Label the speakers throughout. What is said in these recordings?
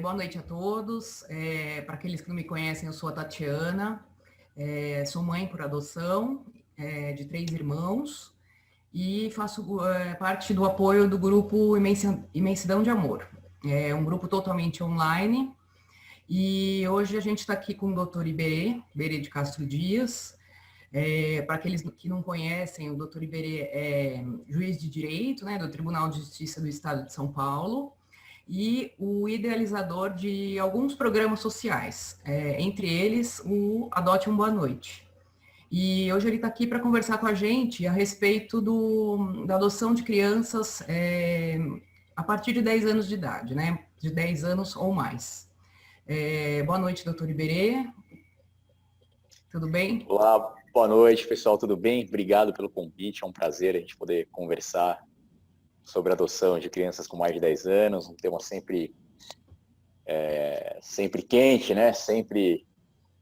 Speaker 1: Boa noite a todos. Para aqueles que não me conhecem, eu sou a Tatiana, sou mãe por adoção de 3 irmãos e faço parte do apoio do grupo Imensidão de Amor. É um grupo totalmente online e hoje a gente está aqui com o Dr. Iberê de Castro Dias. Para aqueles que não conhecem, o Dr. Iberê é juiz de direito, né, do Tribunal de Justiça do Estado de São Paulo, e o idealizador de alguns programas sociais, entre eles o Adote um Boa Noite. E hoje ele está aqui para conversar com a gente a respeito da adoção de crianças a partir de 10 anos de idade, né? De 10 anos ou mais. Boa noite, doutor Iberê. Tudo bem?
Speaker 2: Olá, boa noite, pessoal, tudo bem? Obrigado pelo convite, é um prazer a gente poder conversar sobre a adoção de crianças com mais de 10 anos, um tema sempre quente, né? Sempre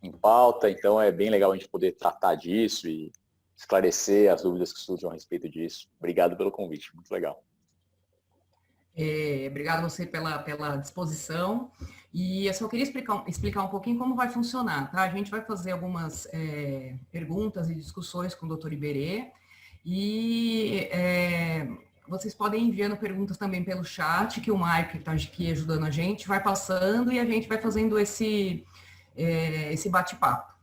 Speaker 2: em pauta, então é bem legal a gente poder tratar disso e esclarecer as dúvidas que surgem a respeito disso. Obrigado pelo convite, muito legal.
Speaker 1: Obrigado a você pela disposição. E eu só queria explicar um pouquinho como vai funcionar, tá? A gente vai fazer algumas perguntas e discussões com o Dr. Iberê e vocês podem ir enviando perguntas também pelo chat, que o Mike, que está aqui ajudando a gente, vai passando e a gente vai fazendo esse bate-papo.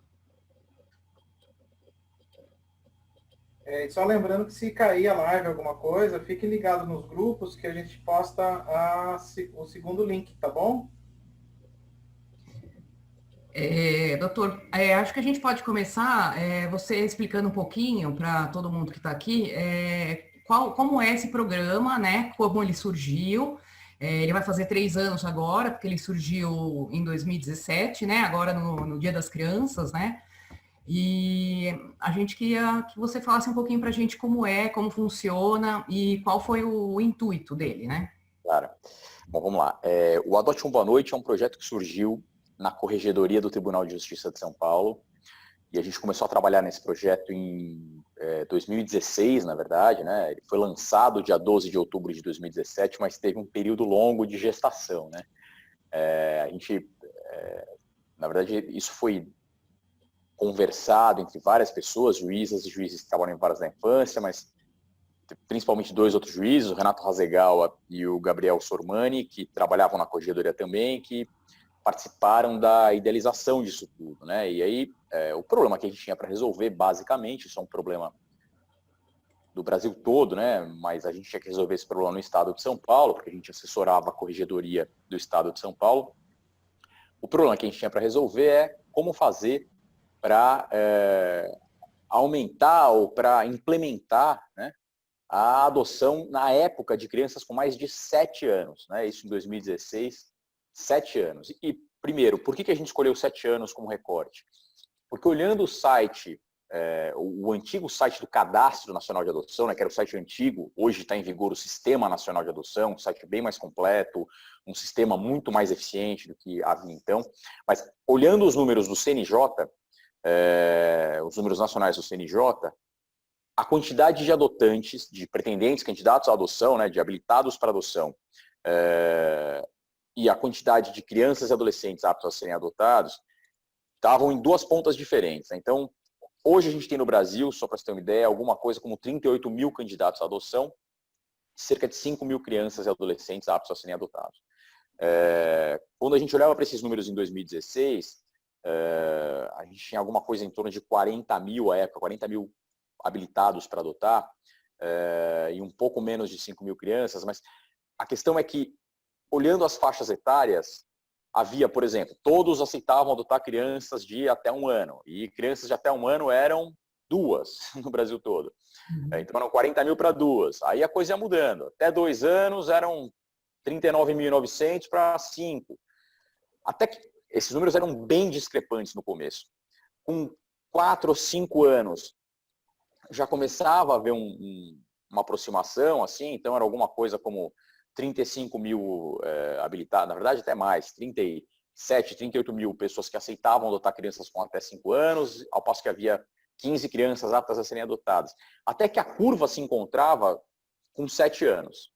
Speaker 3: Só lembrando que se cair a live alguma coisa, fique ligado nos grupos que a gente posta o segundo link, tá bom?
Speaker 1: Doutor, acho que a gente pode começar você explicando um pouquinho para todo mundo que está aqui como é esse programa, né? Como ele surgiu. Ele vai fazer 3 anos agora, porque ele surgiu em 2017, né? Agora no Dia das Crianças, né? E a gente queria que você falasse um pouquinho para a gente como funciona e qual foi o intuito dele, né?
Speaker 2: Claro. Bom, vamos lá. O Adote um Boa Noite é um projeto que surgiu na Corregedoria do Tribunal de Justiça de São Paulo, e a gente começou a trabalhar nesse projeto em 2016, na verdade, né? Ele foi lançado dia 12 de outubro de 2017, mas teve um período longo de gestação, né? Na verdade, isso foi conversado entre várias pessoas, juízas e juízes que trabalham em varas da infância, mas principalmente 2 outros juízes, o Renato Hasegawa e o Gabriel Sormani, que trabalhavam na corregedoria também, que participaram da idealização disso tudo, né? E aí, o problema que a gente tinha para resolver, basicamente, isso é um problema do Brasil todo, né? Mas a gente tinha que resolver esse problema no estado de São Paulo, porque a gente assessorava a corregedoria do estado de São Paulo. O problema que a gente tinha para resolver é como fazer para aumentar ou para implementar, né, a adoção na época de crianças com mais de 7 anos, né? Isso em 2016, 7 anos. E, primeiro, por que a gente escolheu 7 anos como recorte? Porque olhando o site, o antigo site do Cadastro Nacional de Adoção, né, que era o site antigo, hoje está em vigor o Sistema Nacional de Adoção, um site bem mais completo, um sistema muito mais eficiente do que havia então. Mas olhando os números do CNJ, os números nacionais do CNJ, a quantidade de adotantes, de pretendentes, candidatos à adoção, né, de habilitados para adoção, e a quantidade de crianças e adolescentes aptos a serem adotados, estavam em 2 pontas diferentes. Então, hoje a gente tem no Brasil, só para você ter uma ideia, alguma coisa como 38 mil candidatos à adoção, cerca de 5 mil crianças e adolescentes aptos a serem adotados. Quando a gente olhava para esses números em 2016, a gente tinha alguma coisa em torno de 40 mil à época, 40 mil habilitados para adotar, e um pouco menos de 5 mil crianças, mas a questão é que, olhando as faixas etárias, havia, por exemplo, todos aceitavam adotar crianças de até 1 ano, e crianças de até 1 ano eram 2 no Brasil todo. Então eram 40 mil para 2. Aí a coisa ia mudando. Até 2 anos eram 39.900 para 5. Até que esses números eram bem discrepantes no começo. Com 4 ou 5 anos, já começava a haver uma aproximação, assim, então era alguma coisa como 35 mil habilitados, na verdade até mais, 37, 38 mil pessoas que aceitavam adotar crianças com até 5 anos, ao passo que havia 15 crianças aptas a serem adotadas. Até que a curva se encontrava com 7 anos.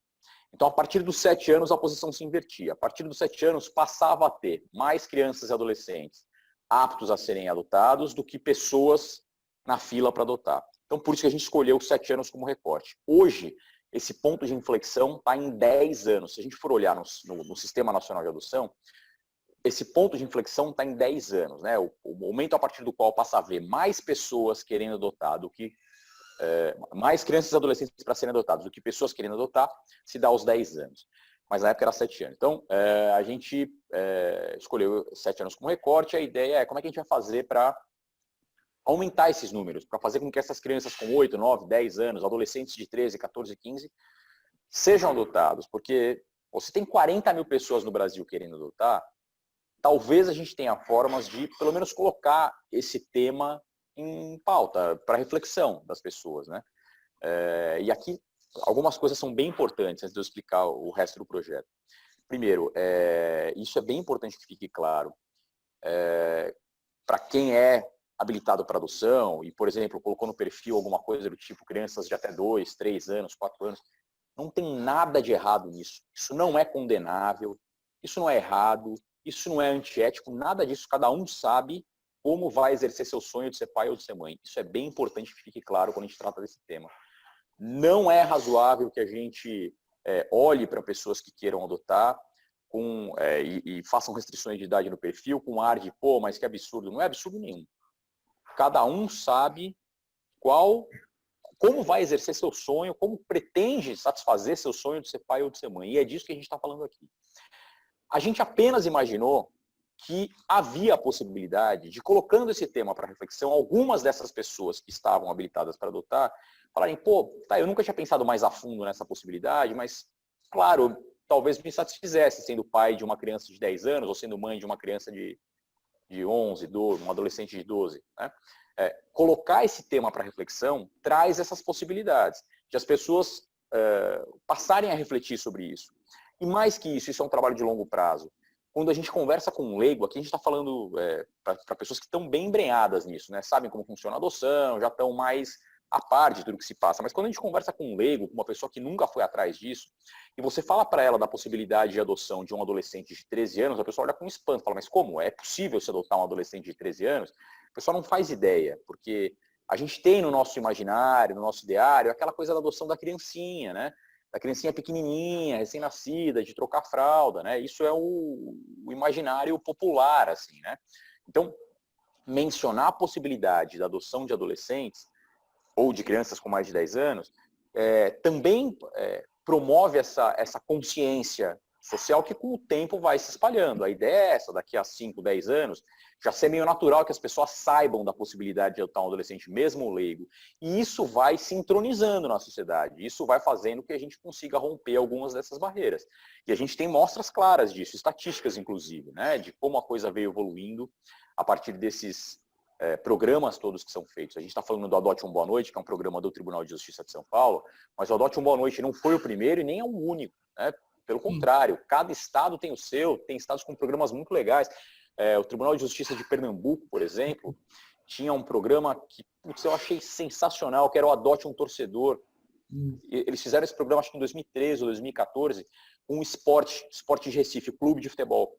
Speaker 2: Então, a partir dos 7 anos, a posição se invertia. A partir dos 7 anos, passava a ter mais crianças e adolescentes aptos a serem adotados do que pessoas na fila para adotar. Então, por isso que a gente escolheu os 7 anos como recorte. Hoje, esse ponto de inflexão está em 10 anos. Se a gente for olhar no Sistema Nacional de Adoção, esse ponto de inflexão está em 10 anos, né? O momento a partir do qual passa a haver mais pessoas querendo adotar do que mais crianças e adolescentes para serem adotados do que pessoas querendo adotar, se dá aos 10 anos. Mas na época era 7 anos. Então, a gente escolheu 7 anos como recorte. A ideia é como é que a gente vai fazer para aumentar esses números, para fazer com que essas crianças com 8, 9, 10 anos, adolescentes de 13, 14, 15, sejam adotados. Porque você tem 40 mil pessoas no Brasil querendo adotar, talvez a gente tenha formas de, pelo menos, colocar esse tema em pauta, para reflexão das pessoas, né? E aqui, algumas coisas são bem importantes, antes de eu explicar o resto do projeto. Primeiro, isso é bem importante que fique claro. Para quem é habilitado para adoção, e, por exemplo, colocou no perfil alguma coisa do tipo crianças de até 2, 3 anos, 4 anos, não tem nada de errado nisso. Isso não é condenável, isso não é errado, isso não é antiético, nada disso. Cada um sabe como vai exercer seu sonho de ser pai ou de ser mãe. Isso é bem importante que fique claro quando a gente trata desse tema. Não é razoável que a gente olhe para pessoas que queiram adotar e façam restrições de idade no perfil com ar de, pô, mas que absurdo. Não é absurdo nenhum. Cada um sabe como vai exercer seu sonho, como pretende satisfazer seu sonho de ser pai ou de ser mãe. E é disso que a gente está falando aqui. A gente apenas imaginou que havia a possibilidade de, colocando esse tema para reflexão, algumas dessas pessoas que estavam habilitadas para adotar, falarem, pô, tá, eu nunca tinha pensado mais a fundo nessa possibilidade, mas, claro, talvez me satisfizesse sendo pai de uma criança de 10 anos ou sendo mãe de uma criança de 11, 12, um adolescente de 12. Né? Colocar esse tema para reflexão traz essas possibilidades de as pessoas passarem a refletir sobre isso. E mais que isso é um trabalho de longo prazo. Quando a gente conversa com um leigo, aqui a gente está falando para pessoas que estão bem embrenhadas nisso, né? Sabem como funciona a adoção, já estão mais à par de tudo que se passa. Mas quando a gente conversa com um leigo, com uma pessoa que nunca foi atrás disso, e você fala para ela da possibilidade de adoção de um adolescente de 13 anos, a pessoa olha com espanto, fala, mas como? É possível se adotar um adolescente de 13 anos? A pessoa não faz ideia, porque a gente tem no nosso imaginário, no nosso ideário, aquela coisa da adoção da criancinha, né? Da criancinha pequenininha, recém-nascida, de trocar fralda, né? Isso é o imaginário popular, assim, né? Então, mencionar a possibilidade da adoção de adolescentes ou de crianças com mais de 10 anos também promove essa consciência social que com o tempo vai se espalhando. A ideia é essa, daqui a 5, 10 anos, já ser meio natural que as pessoas saibam da possibilidade de adotar um adolescente, mesmo leigo. E isso vai se entronizando na sociedade. Isso vai fazendo que a gente consiga romper algumas dessas barreiras. E a gente tem mostras claras disso, estatísticas inclusive, né, de como a coisa veio evoluindo a partir desses programas todos que são feitos. A gente está falando do Adote um Boa Noite, que é um programa do Tribunal de Justiça de São Paulo, mas o Adote um Boa Noite não foi o primeiro e nem é o único, né? Pelo contrário, cada estado tem o seu, tem estados com programas muito legais. O Tribunal de Justiça de Pernambuco, por exemplo, tinha um programa que eu achei sensacional, que era o Adote um Torcedor. Eles fizeram esse programa, acho que em 2013 ou 2014, com o Esporte de Recife, o clube de futebol.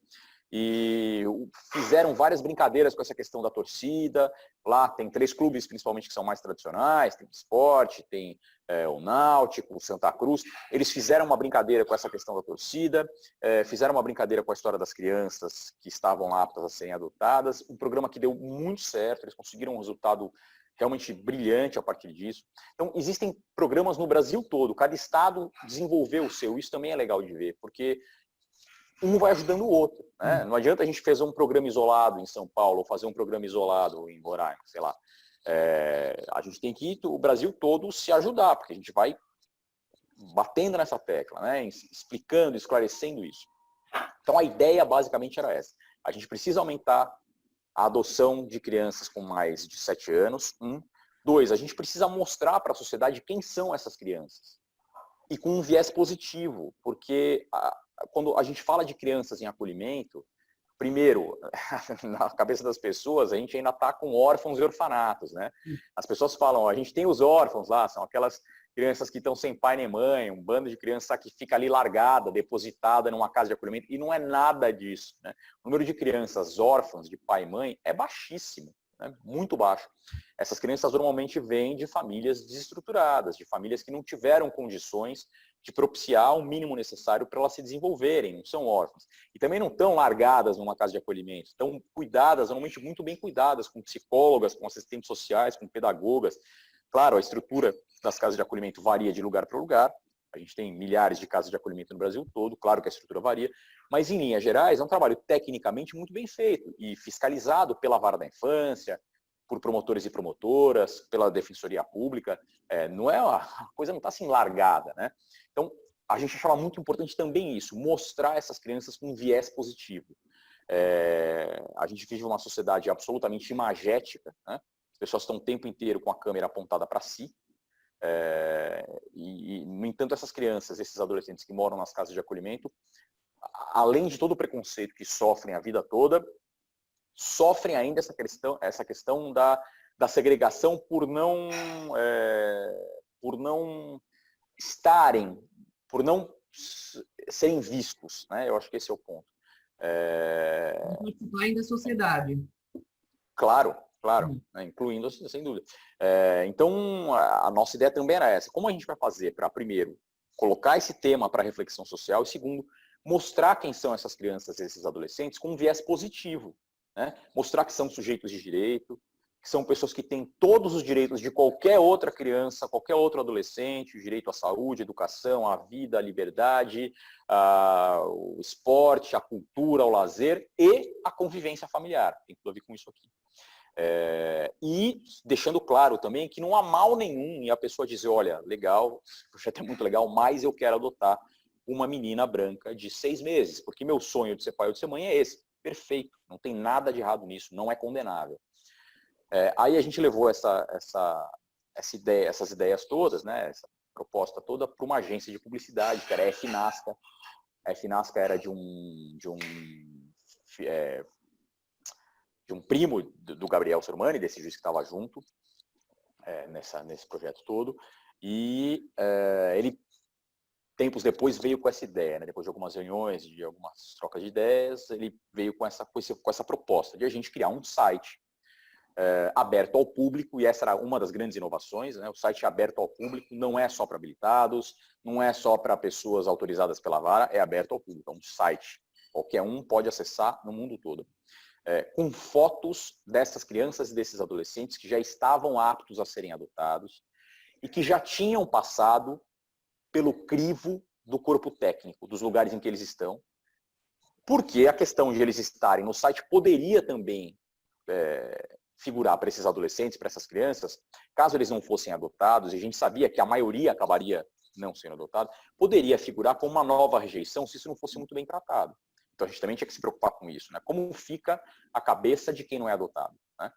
Speaker 2: E fizeram várias brincadeiras com essa questão da torcida. Lá tem 3 clubes, principalmente, que são mais tradicionais. Tem o Sport, tem o Náutico, o Santa Cruz. Eles fizeram uma brincadeira com essa questão da torcida, fizeram uma brincadeira com a história das crianças que estavam lá aptas a serem adotadas. Um programa que deu muito certo, eles conseguiram um resultado realmente brilhante a partir disso. Então, existem programas no Brasil todo, cada estado desenvolveu o seu. Isso também é legal de ver, porque um vai ajudando o outro. Né? Não adianta a gente fazer um programa isolado em São Paulo ou fazer um programa isolado em Roraima, sei lá. A gente tem que o Brasil todo se ajudar, porque a gente vai batendo nessa tecla, né? Explicando, esclarecendo isso. Então a ideia basicamente era essa. A gente precisa aumentar a adoção de crianças com mais de 7 anos. 2, a gente precisa mostrar para a sociedade quem são essas crianças. E com um viés positivo, porque quando a gente fala de crianças em acolhimento, primeiro, na cabeça das pessoas, a gente ainda está com órfãos e orfanatos, né? As pessoas falam, a gente tem os órfãos lá, são aquelas crianças que estão sem pai nem mãe, um bando de crianças que fica ali largada, depositada numa casa de acolhimento, e não é nada disso, né? O número de crianças órfãs de pai e mãe é baixíssimo, né? Muito baixo. Essas crianças normalmente vêm de famílias desestruturadas, de famílias que não tiveram condições de propiciar o mínimo necessário para elas se desenvolverem, não são órfãs. E também não estão largadas numa casa de acolhimento, estão cuidadas, normalmente muito bem cuidadas, com psicólogas, com assistentes sociais, com pedagogas. Claro, a estrutura das casas de acolhimento varia de lugar para lugar, a gente tem milhares de casas de acolhimento no Brasil todo, claro que a estrutura varia, mas em linhas gerais é um trabalho tecnicamente muito bem feito e fiscalizado pela Vara da Infância, por promotores e promotoras, pela Defensoria Pública, não é a coisa não está assim largada, né? Então, a gente achava muito importante também isso, mostrar essas crianças com um viés positivo. A gente vive uma sociedade absolutamente imagética, né? As pessoas estão o tempo inteiro com a câmera apontada para si, no entanto, essas crianças, esses adolescentes que moram nas casas de acolhimento, além de todo o preconceito que sofrem a vida toda, sofrem ainda essa questão da segregação por não estarem, por não serem vistos, né? Eu acho que esse é o ponto.
Speaker 1: Participar ainda da sociedade.
Speaker 2: Claro, né? Incluindo, sem dúvida. Então, a nossa ideia também era essa. Como a gente vai fazer para, primeiro, colocar esse tema para reflexão social e, segundo, mostrar quem são essas crianças e esses adolescentes com um viés positivo, né? Mostrar que são sujeitos de direito, que são pessoas que têm todos os direitos de qualquer outra criança, qualquer outro adolescente, o direito à saúde, à educação, à vida, à liberdade, ao esporte, à cultura, ao lazer e à convivência familiar. Tem tudo a ver com isso aqui. E deixando claro também que não há mal nenhum em a pessoa dizer, olha, legal, o projeto é muito legal, mas eu quero adotar uma menina branca de 6 meses, porque meu sonho de ser pai ou de ser mãe é esse. Perfeito, não tem nada de errado nisso, não é condenável. Aí a gente levou essas ideias todas, né, essa proposta toda, para uma agência de publicidade, que era a FNASCA. A FNASCA era de um primo do Gabriel Sormani, desse juiz que estava junto nesse projeto todo, e ele, tempos depois, veio com essa ideia, né? Depois de algumas reuniões, de algumas trocas de ideias, ele veio com essa proposta de a gente criar um site aberto ao público, e essa era uma das grandes inovações, né? O site aberto ao público não é só para habilitados, não é só para pessoas autorizadas pela vara, é aberto ao público, é um site. Qualquer um pode acessar no mundo todo. Com fotos dessas crianças e desses adolescentes que já estavam aptos a serem adotados e que já tinham passado pelo crivo do corpo técnico, dos lugares em que eles estão, porque a questão de eles estarem no site poderia também figurar para esses adolescentes, para essas crianças, caso eles não fossem adotados, e a gente sabia que a maioria acabaria não sendo adotado, poderia figurar como uma nova rejeição se isso não fosse muito bem tratado. Então a gente também tinha que se preocupar com isso, né? Como fica a cabeça de quem não é adotado, né?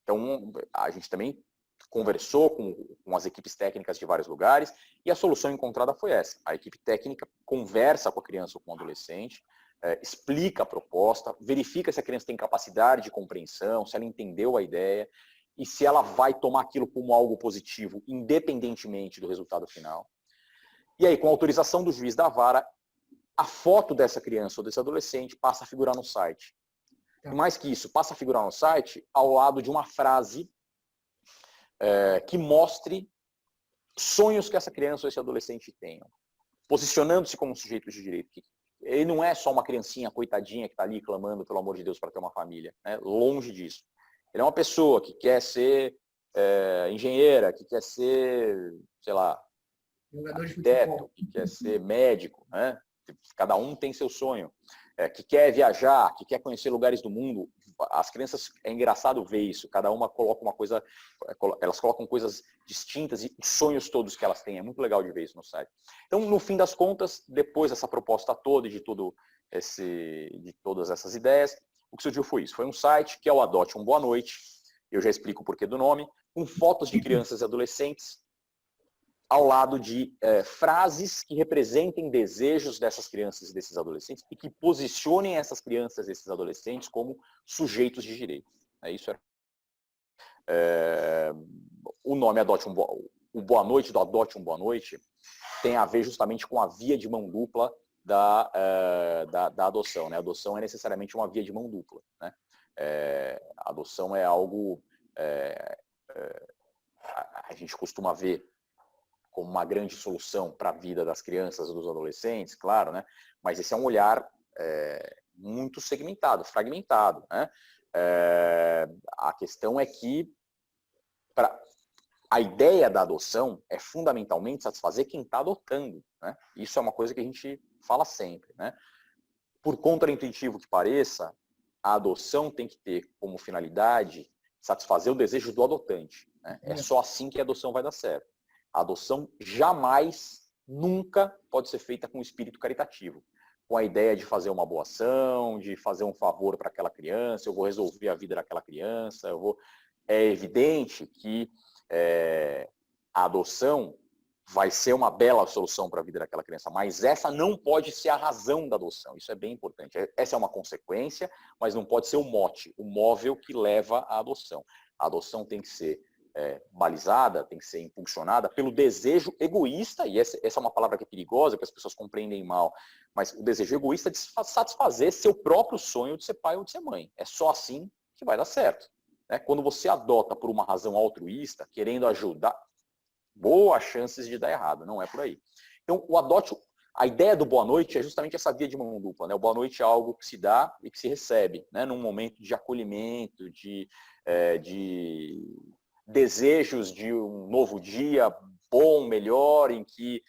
Speaker 2: Então a gente também conversou com as equipes técnicas de vários lugares e a solução encontrada foi essa. A equipe técnica conversa com a criança ou com o adolescente, explica a proposta, verifica se a criança tem capacidade de compreensão, se ela entendeu a ideia e se ela vai tomar aquilo como algo positivo, independentemente do resultado final. E aí, com a autorização do juiz da vara, a foto dessa criança ou desse adolescente passa a figurar no site. E mais que isso, passa a figurar no site ao lado de uma frase que mostre sonhos que essa criança ou esse adolescente tenham, posicionando-se como sujeitos de direito. Ele não é só uma criancinha coitadinha que está ali clamando, pelo amor de Deus, para ter uma família, né? Longe disso. Ele é uma pessoa que quer ser engenheira, que quer ser, sei lá, arquiteto, que quer ser médico, né? Cada um tem seu sonho, que quer viajar, que quer conhecer lugares do mundo. As crianças, é engraçado ver isso, cada uma coloca uma coisa, elas colocam coisas distintas e os sonhos todos que elas têm, é muito legal de ver isso no site. Então, no fim das contas, depois dessa proposta toda e de todas essas ideias, o que surgiu foi isso, foi um site que é o Adote um Boa Noite, eu já explico o porquê do nome, com fotos de crianças e adolescentes, ao lado de frases que representem desejos dessas crianças e desses adolescentes e que posicionem essas crianças e esses adolescentes como sujeitos de direito. Isso era. O nome Adote um Boa... o Boa Noite, do Adote um Boa Noite, tem a ver justamente com a via de mão dupla da adoção, né? A adoção é necessariamente uma via de mão dupla, né? A adoção é algo, a gente costuma ver como uma grande solução para a vida das crianças e dos adolescentes, claro, né? Mas esse é um olhar muito segmentado, fragmentado, né? A questão é que a ideia da adoção é fundamentalmente satisfazer quem está adotando, né? Isso é uma coisa que a gente fala sempre, né? Por contraintuitivo que pareça, a adoção tem que ter como finalidade satisfazer o desejo do adotante, né? É só assim que a adoção vai dar certo. A adoção jamais, nunca pode ser feita com espírito caritativo, com a ideia de fazer uma boa ação, de fazer um favor para aquela criança, eu vou resolver a vida daquela criança, É evidente que a adoção vai ser uma bela solução para a vida daquela criança, mas essa não pode ser a razão da adoção, isso é bem importante. Essa é uma consequência, mas não pode ser o mote, o móvel que leva à adoção. A adoção tem que ser balizada, tem que ser impulsionada pelo desejo egoísta, e essa é uma palavra que é perigosa, que as pessoas compreendem mal, mas o desejo egoísta de satisfazer seu próprio sonho de ser pai ou de ser mãe. É só assim que vai dar certo. Quando você adota por uma razão altruísta, querendo ajudar, boas chances de dar errado, não é por aí. Então, a ideia do Boa Noite é justamente essa via de mão dupla, né? O Boa Noite é algo que se dá e que se recebe, né? Num momento de acolhimento, de desejos de um novo dia bom, melhor, em que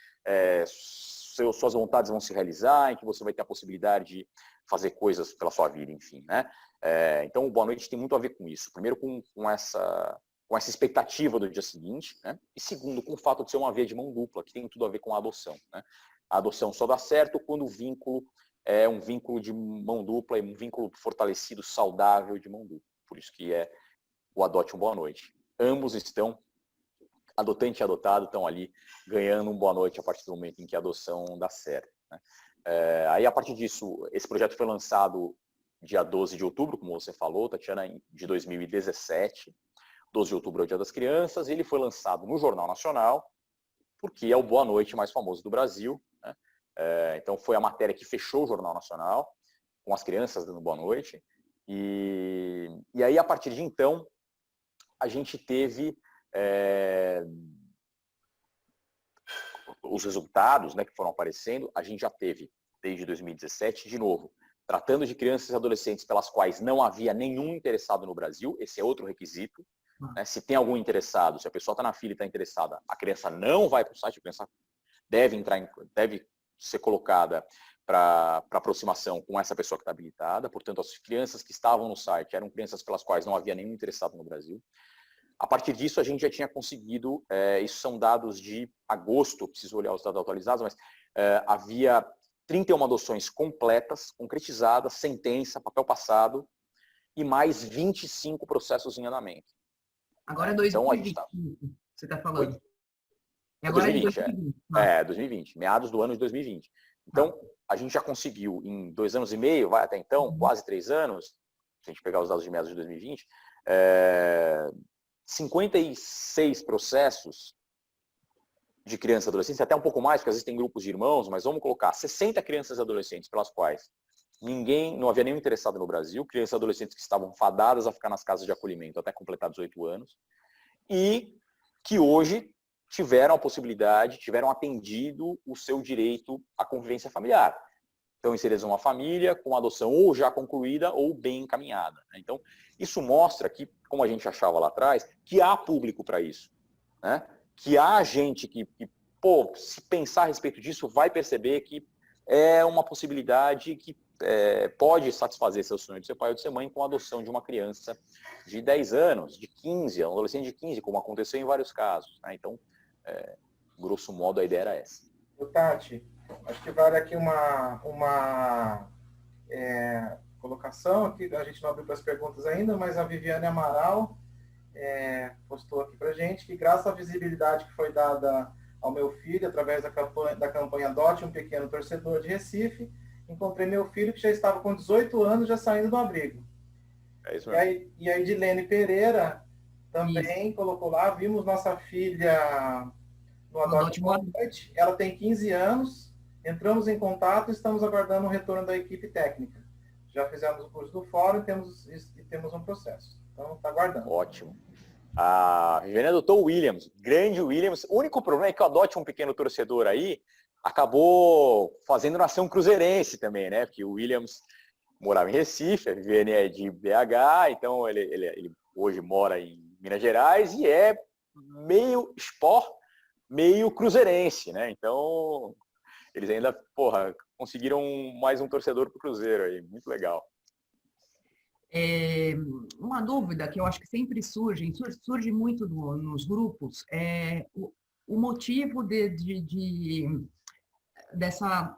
Speaker 2: suas vontades vão se realizar, em que você vai ter a possibilidade de fazer coisas pela sua vida, enfim, né? Então, o Boa Noite tem muito a ver com isso. Primeiro, com essa expectativa do dia seguinte, né? E segundo, com o fato de ser uma via de mão dupla, que tem tudo a ver com a adoção, né? A adoção só dá certo quando o vínculo é um vínculo de mão dupla e um vínculo fortalecido, saudável de mão dupla. Por isso que é o Adote um Boa Noite. Ambos estão, adotante e adotado, estão ali ganhando um Boa Noite a partir do momento em que a adoção dá certo, né? Aí, a partir disso, esse projeto foi lançado dia 12 de outubro, como você falou, Tatiana, de 2017. 12 de outubro é o Dia das Crianças, e ele foi lançado no Jornal Nacional, porque é o Boa Noite mais famoso do Brasil, né? Então, foi a matéria que fechou o Jornal Nacional, com as crianças dando Boa Noite. E aí, a partir de então, a gente teve os resultados, né, que foram aparecendo. A gente já teve, desde 2017, de novo, tratando de crianças e adolescentes pelas quais não havia nenhum interessado no Brasil, esse é outro requisito. Se tem algum interessado, se a pessoa está na fila e está interessada, a criança não vai para o site, a criança deve ser colocada para aproximação com essa pessoa que está habilitada. Portanto, as crianças que estavam no site eram crianças pelas quais não havia nenhum interessado no Brasil. A partir disso, a gente já tinha conseguido, isso são dados de agosto, preciso olhar os dados atualizados, mas havia 31 adoções completas, concretizadas, sentença, papel passado, e mais 25 processos em andamento.
Speaker 1: Agora é 2020, então, você está falando.
Speaker 2: Oi?
Speaker 1: E agora
Speaker 2: 2020,
Speaker 1: é 2020.
Speaker 2: 2020, meados do ano de 2020. Então, a gente já conseguiu, em 2 anos e meio, vai até então, quase 3 anos, se a gente pegar os dados de meados de 2020, 56 processos de crianças e adolescentes, até um pouco mais, porque às vezes tem grupos de irmãos, mas vamos colocar 60 crianças e adolescentes pelas quais não havia nenhum interessado no Brasil, crianças e adolescentes que estavam fadadas a ficar nas casas de acolhimento até completar 18 anos, e que hoje tiveram a possibilidade, tiveram atendido o seu direito à convivência familiar. Então, inseridos numa família com adoção ou já concluída ou bem encaminhada. Então, isso mostra que, como a gente achava lá atrás, que há público para isso, né? Que há gente que, se pensar a respeito disso, vai perceber que é uma possibilidade que pode satisfazer seu sonho de ser pai ou de ser mãe com a adoção de uma criança de 10 anos, de 15, um adolescente de 15, como aconteceu em vários casos, né? Então, grosso modo, a ideia era essa.
Speaker 3: Tati, acho que vale aqui uma colocação, aqui, a gente não abriu para as perguntas ainda, mas a Viviane Amaral postou aqui para a gente que, graças à visibilidade que foi dada ao meu filho, através da campanha Adote um Pequeno Torcedor de Recife, encontrei meu filho que já estava com 18 anos, já saindo do abrigo.
Speaker 2: É isso mesmo.
Speaker 3: E a Edilene Pereira também colocou lá, vimos nossa filha no Adote
Speaker 1: Boa
Speaker 3: Noite, ela tem 15 anos, entramos em contato e estamos aguardando o retorno da equipe técnica. Já fizemos o curso do fórum e temos um processo. Então, está aguardando.
Speaker 2: Ótimo. A Viviane adotou o Williams, grande Williams. O único problema é que o Adote um pequeno torcedor aí acabou fazendo nação cruzeirense também, né? Porque o Williams morava em Recife, a Viviane é de BH, então ele hoje mora em Minas Gerais e é meio Sport, meio cruzeirense, né? Então, eles ainda, conseguiram mais um torcedor pro Cruzeiro aí, muito legal.
Speaker 1: Uma dúvida que eu acho que sempre surge muito nos grupos, é o motivo dessa,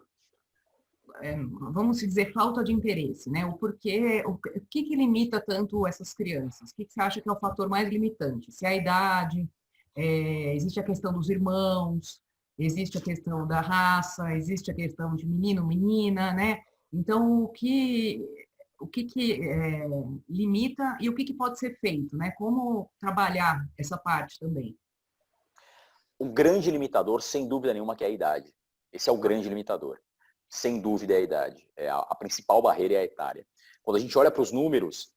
Speaker 1: vamos dizer, falta de interesse, né? O porquê, o que limita tanto essas crianças? O que você acha que é o fator mais limitante? Se é a idade, existe a questão dos irmãos, existe a questão da raça, existe a questão de menino, menina, né? Então, o que limita e o que pode ser feito, né? Como trabalhar essa parte também?
Speaker 2: O grande limitador, sem dúvida nenhuma, que é a idade. Esse é o grande limitador. Sem dúvida é a idade. A principal barreira é a etária. Quando a gente olha para os números,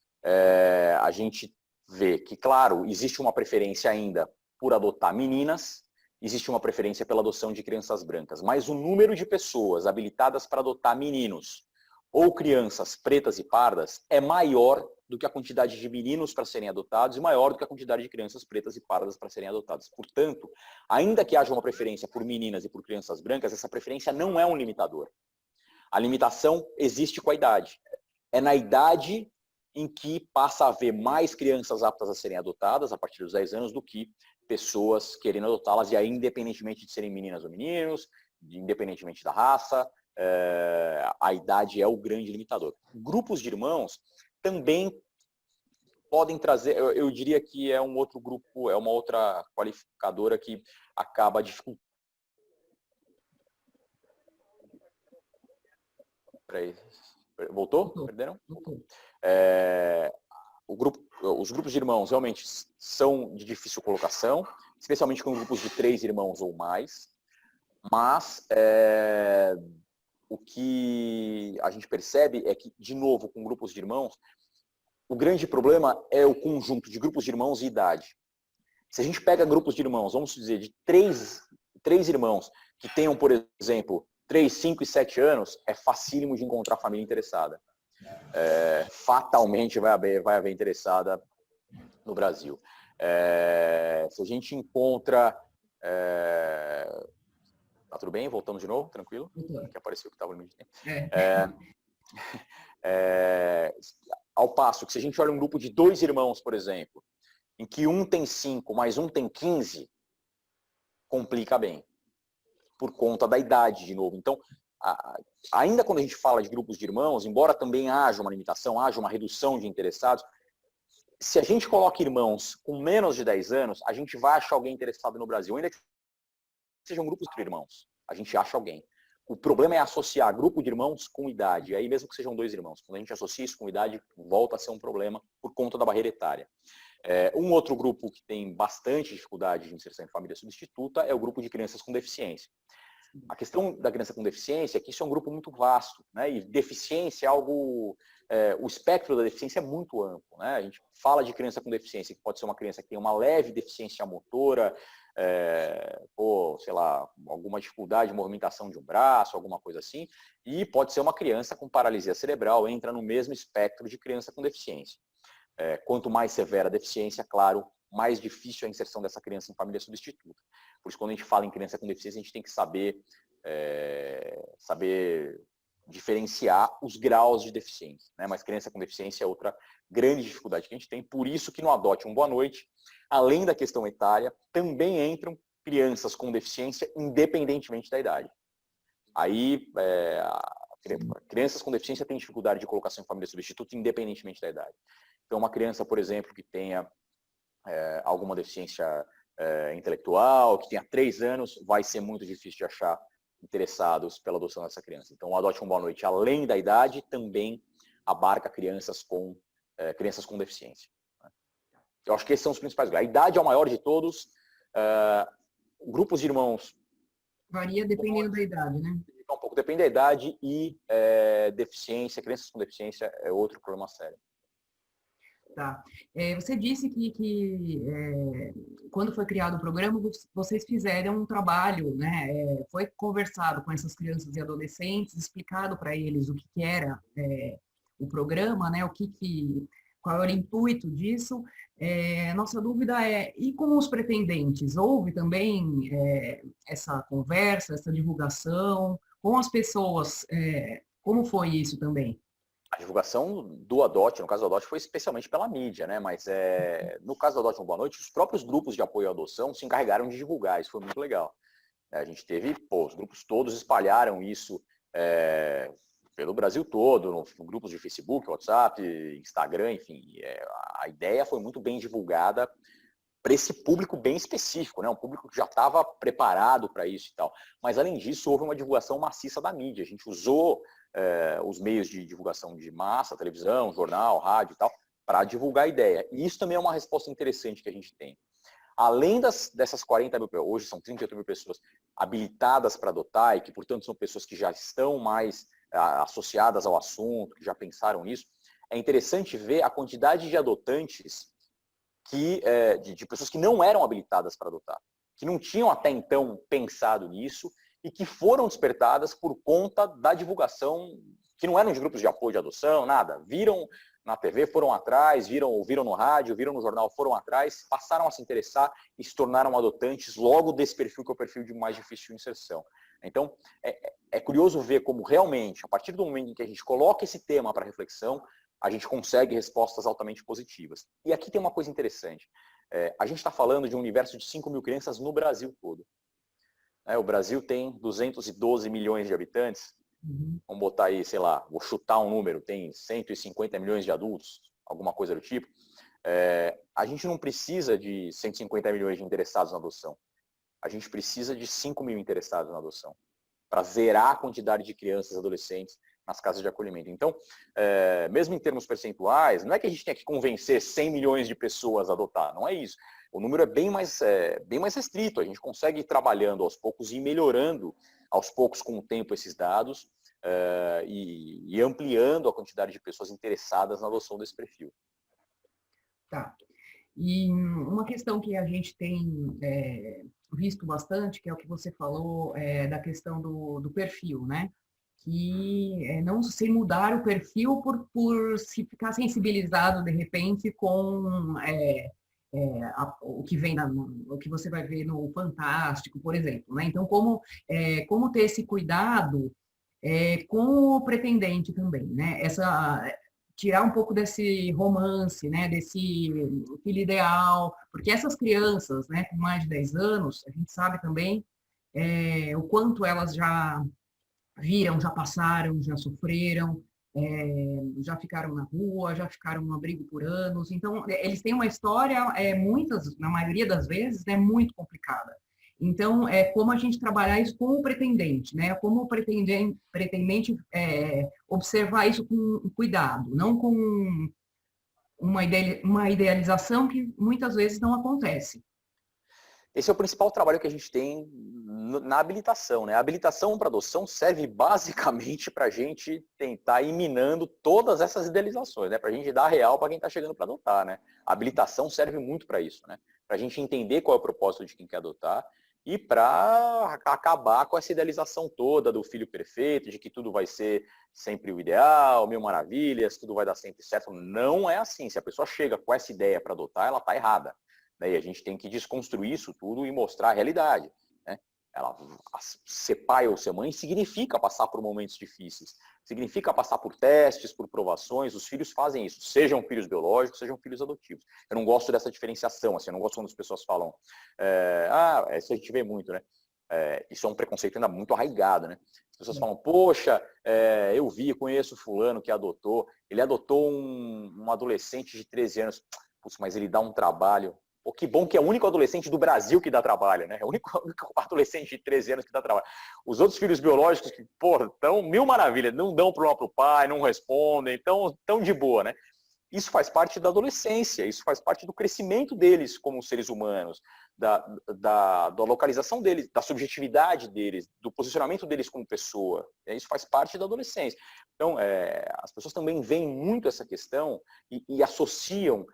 Speaker 2: a gente vê que, claro, existe uma preferência ainda por adotar meninas, existe uma preferência pela adoção de crianças brancas, mas o número de pessoas habilitadas para adotar meninos ou crianças pretas e pardas é maior do que a quantidade de meninos para serem adotados e maior do que a quantidade de crianças pretas e pardas para serem adotadas. Portanto, ainda que haja uma preferência por meninas e por crianças brancas, essa preferência não é um limitador. A limitação existe com a idade. É na idade em que passa a haver mais crianças aptas a serem adotadas, a partir dos 10 anos, do que pessoas querendo adotá-las, e aí independentemente de serem meninas ou meninos, independentemente da raça, a idade é o grande limitador. Grupos de irmãos também podem trazer, eu diria que é um outro grupo, é uma outra qualificadora que acaba dificultando. Voltou? Perderam? Os grupos de irmãos realmente são de difícil colocação, especialmente com grupos de 3 irmãos ou mais, mas o que a gente percebe é que, de novo, com grupos de irmãos, o grande problema é o conjunto de grupos de irmãos e idade. Se a gente pega grupos de irmãos, vamos dizer, de três irmãos que tenham, por exemplo, 3, 5 e 7 anos, é facílimo de encontrar família interessada. Fatalmente vai haver interessada no Brasil. Se a gente encontra... Tá tudo bem? Voltamos de novo? Tranquilo? Que apareceu que estava no limite de tempo. Ao passo que se a gente olha um grupo de 2 irmãos, por exemplo, em que um tem 5, mais um tem 15, complica bem. Por conta da idade, de novo. Então, ainda quando a gente fala de grupos de irmãos, embora também haja uma limitação, haja uma redução de interessados, se a gente coloca irmãos com menos de 10 anos, a gente vai achar alguém interessado no Brasil. Ainda que sejam grupos de irmãos, a gente acha alguém. O problema é associar grupo de irmãos com idade. Aí mesmo que sejam 2 irmãos, quando a gente associa isso com idade, volta a ser um problema por conta da barreira etária. Um outro grupo que tem bastante dificuldade de inserção em família substituta é o grupo de crianças com deficiência. A questão da criança com deficiência é que isso é um grupo muito vasto, né? E deficiência é algo... o espectro da deficiência é muito amplo, né? A gente fala de criança com deficiência, que pode ser uma criança que tem uma leve deficiência motora, ou, sei lá, alguma dificuldade de movimentação de um braço, alguma coisa assim, e pode ser uma criança com paralisia cerebral, entra no mesmo espectro de criança com deficiência. Quanto mais severa a deficiência, claro, mais difícil a inserção dessa criança em família substituta. Por isso, quando a gente fala em criança com deficiência, a gente tem que saber diferenciar os graus de deficiência, né? Mas criança com deficiência é outra grande dificuldade que a gente tem. Por isso que no Adote um Boa Noite, além da questão etária, também entram crianças com deficiência, independentemente da idade. Aí, crianças com deficiência têm dificuldade de colocação em família substituta, independentemente da idade. Então, uma criança, por exemplo, que tenha alguma deficiência intelectual, que tenha 3 anos, vai ser muito difícil de achar interessados pela adoção dessa criança. Então, o Adote um Boa Noite, além da idade, também abarca crianças com deficiência. Eu acho que esses são os principais. A idade é o maior de todos. Grupos de irmãos...
Speaker 1: Varia dependendo da idade, né?
Speaker 2: Um pouco, depende da idade e deficiência. Crianças com deficiência é outro problema sério.
Speaker 1: Tá. Você disse que quando foi criado o programa, vocês fizeram um trabalho, né? Foi conversado com essas crianças e adolescentes, explicado para eles o que era o programa, né? Qual era o intuito disso. Nossa dúvida e com os pretendentes? Houve também essa conversa, essa divulgação com as pessoas? Como foi isso também?
Speaker 2: A divulgação do Adote, no caso do Adote, foi especialmente pela mídia, né? Mas no caso do Adote Uma Boa Noite, os próprios grupos de apoio à adoção se encarregaram de divulgar, isso foi muito legal. A gente teve, os grupos todos espalharam isso pelo Brasil todo, no grupos de Facebook, WhatsApp, Instagram, enfim. A ideia foi muito bem divulgada para esse público bem específico, né? Um público que já estava preparado para isso e tal. Mas, além disso, houve uma divulgação maciça da mídia. A gente usou os meios de divulgação de massa, televisão, jornal, rádio e tal, para divulgar a ideia. E isso também é uma resposta interessante que a gente tem. Além dessas 40 mil, hoje são 38 mil pessoas habilitadas para adotar e que, portanto, são pessoas que já estão mais associadas ao assunto, que já pensaram nisso, é interessante ver a quantidade de adotantes de pessoas que não eram habilitadas para adotar, que não tinham até então pensado nisso e que foram despertadas por conta da divulgação, que não eram de grupos de apoio de adoção, nada. Viram na TV, foram atrás, ouviram no rádio, viram no jornal, foram atrás, passaram a se interessar e se tornaram adotantes logo desse perfil, que é o perfil de mais difícil de inserção. Então, é curioso ver como realmente, a partir do momento em que a gente coloca esse tema para reflexão, a gente consegue respostas altamente positivas. E aqui tem uma coisa interessante. A gente está falando de um universo de 5 mil crianças no Brasil todo. O Brasil tem 212 milhões de habitantes. Vamos botar aí, sei lá, vou chutar um número, tem 150 milhões de adultos, alguma coisa do tipo. A gente não precisa de 150 milhões de interessados na adoção. A gente precisa de 5 mil interessados na adoção, para zerar a quantidade de crianças e adolescentes nas casas de acolhimento. Então, mesmo em termos percentuais, não é que a gente tenha que convencer 100 milhões de pessoas a adotar, não é isso. O número é bem mais restrito, a gente consegue ir trabalhando aos poucos e melhorando aos poucos com o tempo esses dados e ampliando a quantidade de pessoas interessadas na adoção desse perfil.
Speaker 1: Tá. E uma questão que a gente tem visto bastante, que é o que você falou da questão do perfil, né? Que não se mudar o perfil por se ficar sensibilizado de repente com o que vem o que você vai ver no Fantástico, por exemplo, né? Então, como ter esse cuidado com o pretendente também, né? Tirar um pouco desse romance, né? Desse filho ideal, porque essas crianças, né, com mais de 10 anos, a gente sabe também o quanto elas já viram, já passaram, já sofreram, já ficaram na rua, já ficaram no abrigo por anos. Então, eles têm uma história, na maioria das vezes, né, muito complicada. Então, como a gente trabalhar isso com o pretendente, né? Como o pretendente observar isso com cuidado, não com uma idealização que muitas vezes não acontece.
Speaker 2: Esse é o principal trabalho que a gente tem na habilitação, né? A habilitação para adoção serve basicamente para a gente tentar ir minando todas essas idealizações, né? Para a gente dar real para quem está chegando para adotar, né? A habilitação serve muito para isso, né? Para a gente entender qual é o propósito de quem quer adotar e para acabar com essa idealização toda do filho perfeito, de que tudo vai ser sempre o ideal, mil maravilhas, tudo vai dar sempre certo. Não é assim. Se a pessoa chega com essa ideia para adotar, ela está errada. E a gente tem que desconstruir isso tudo e mostrar a realidade. Né? Ser pai ou ser mãe significa passar por momentos difíceis, significa passar por testes, por provações. Os filhos fazem isso, sejam filhos biológicos, sejam filhos adotivos. Eu não gosto dessa diferenciação, assim, eu não gosto quando as pessoas falam, isso a gente vê muito, né? Isso é um preconceito ainda muito arraigado, né? As pessoas falam, poxa, eu conheço fulano que adotou, ele adotou um adolescente de 13 anos, putz, mas ele dá um trabalho. Pô, que bom que é o único adolescente do Brasil que dá trabalho, né? É o único adolescente de 13 anos que dá trabalho. Os outros filhos biológicos, que, estão mil maravilhas, não dão problema pro pai, não respondem, tão de boa, né? Isso faz parte da adolescência, isso faz parte do crescimento deles como seres humanos, da localização deles, da subjetividade deles, do posicionamento deles como pessoa. Isso faz parte da adolescência. Então, as pessoas também veem muito essa questão e associam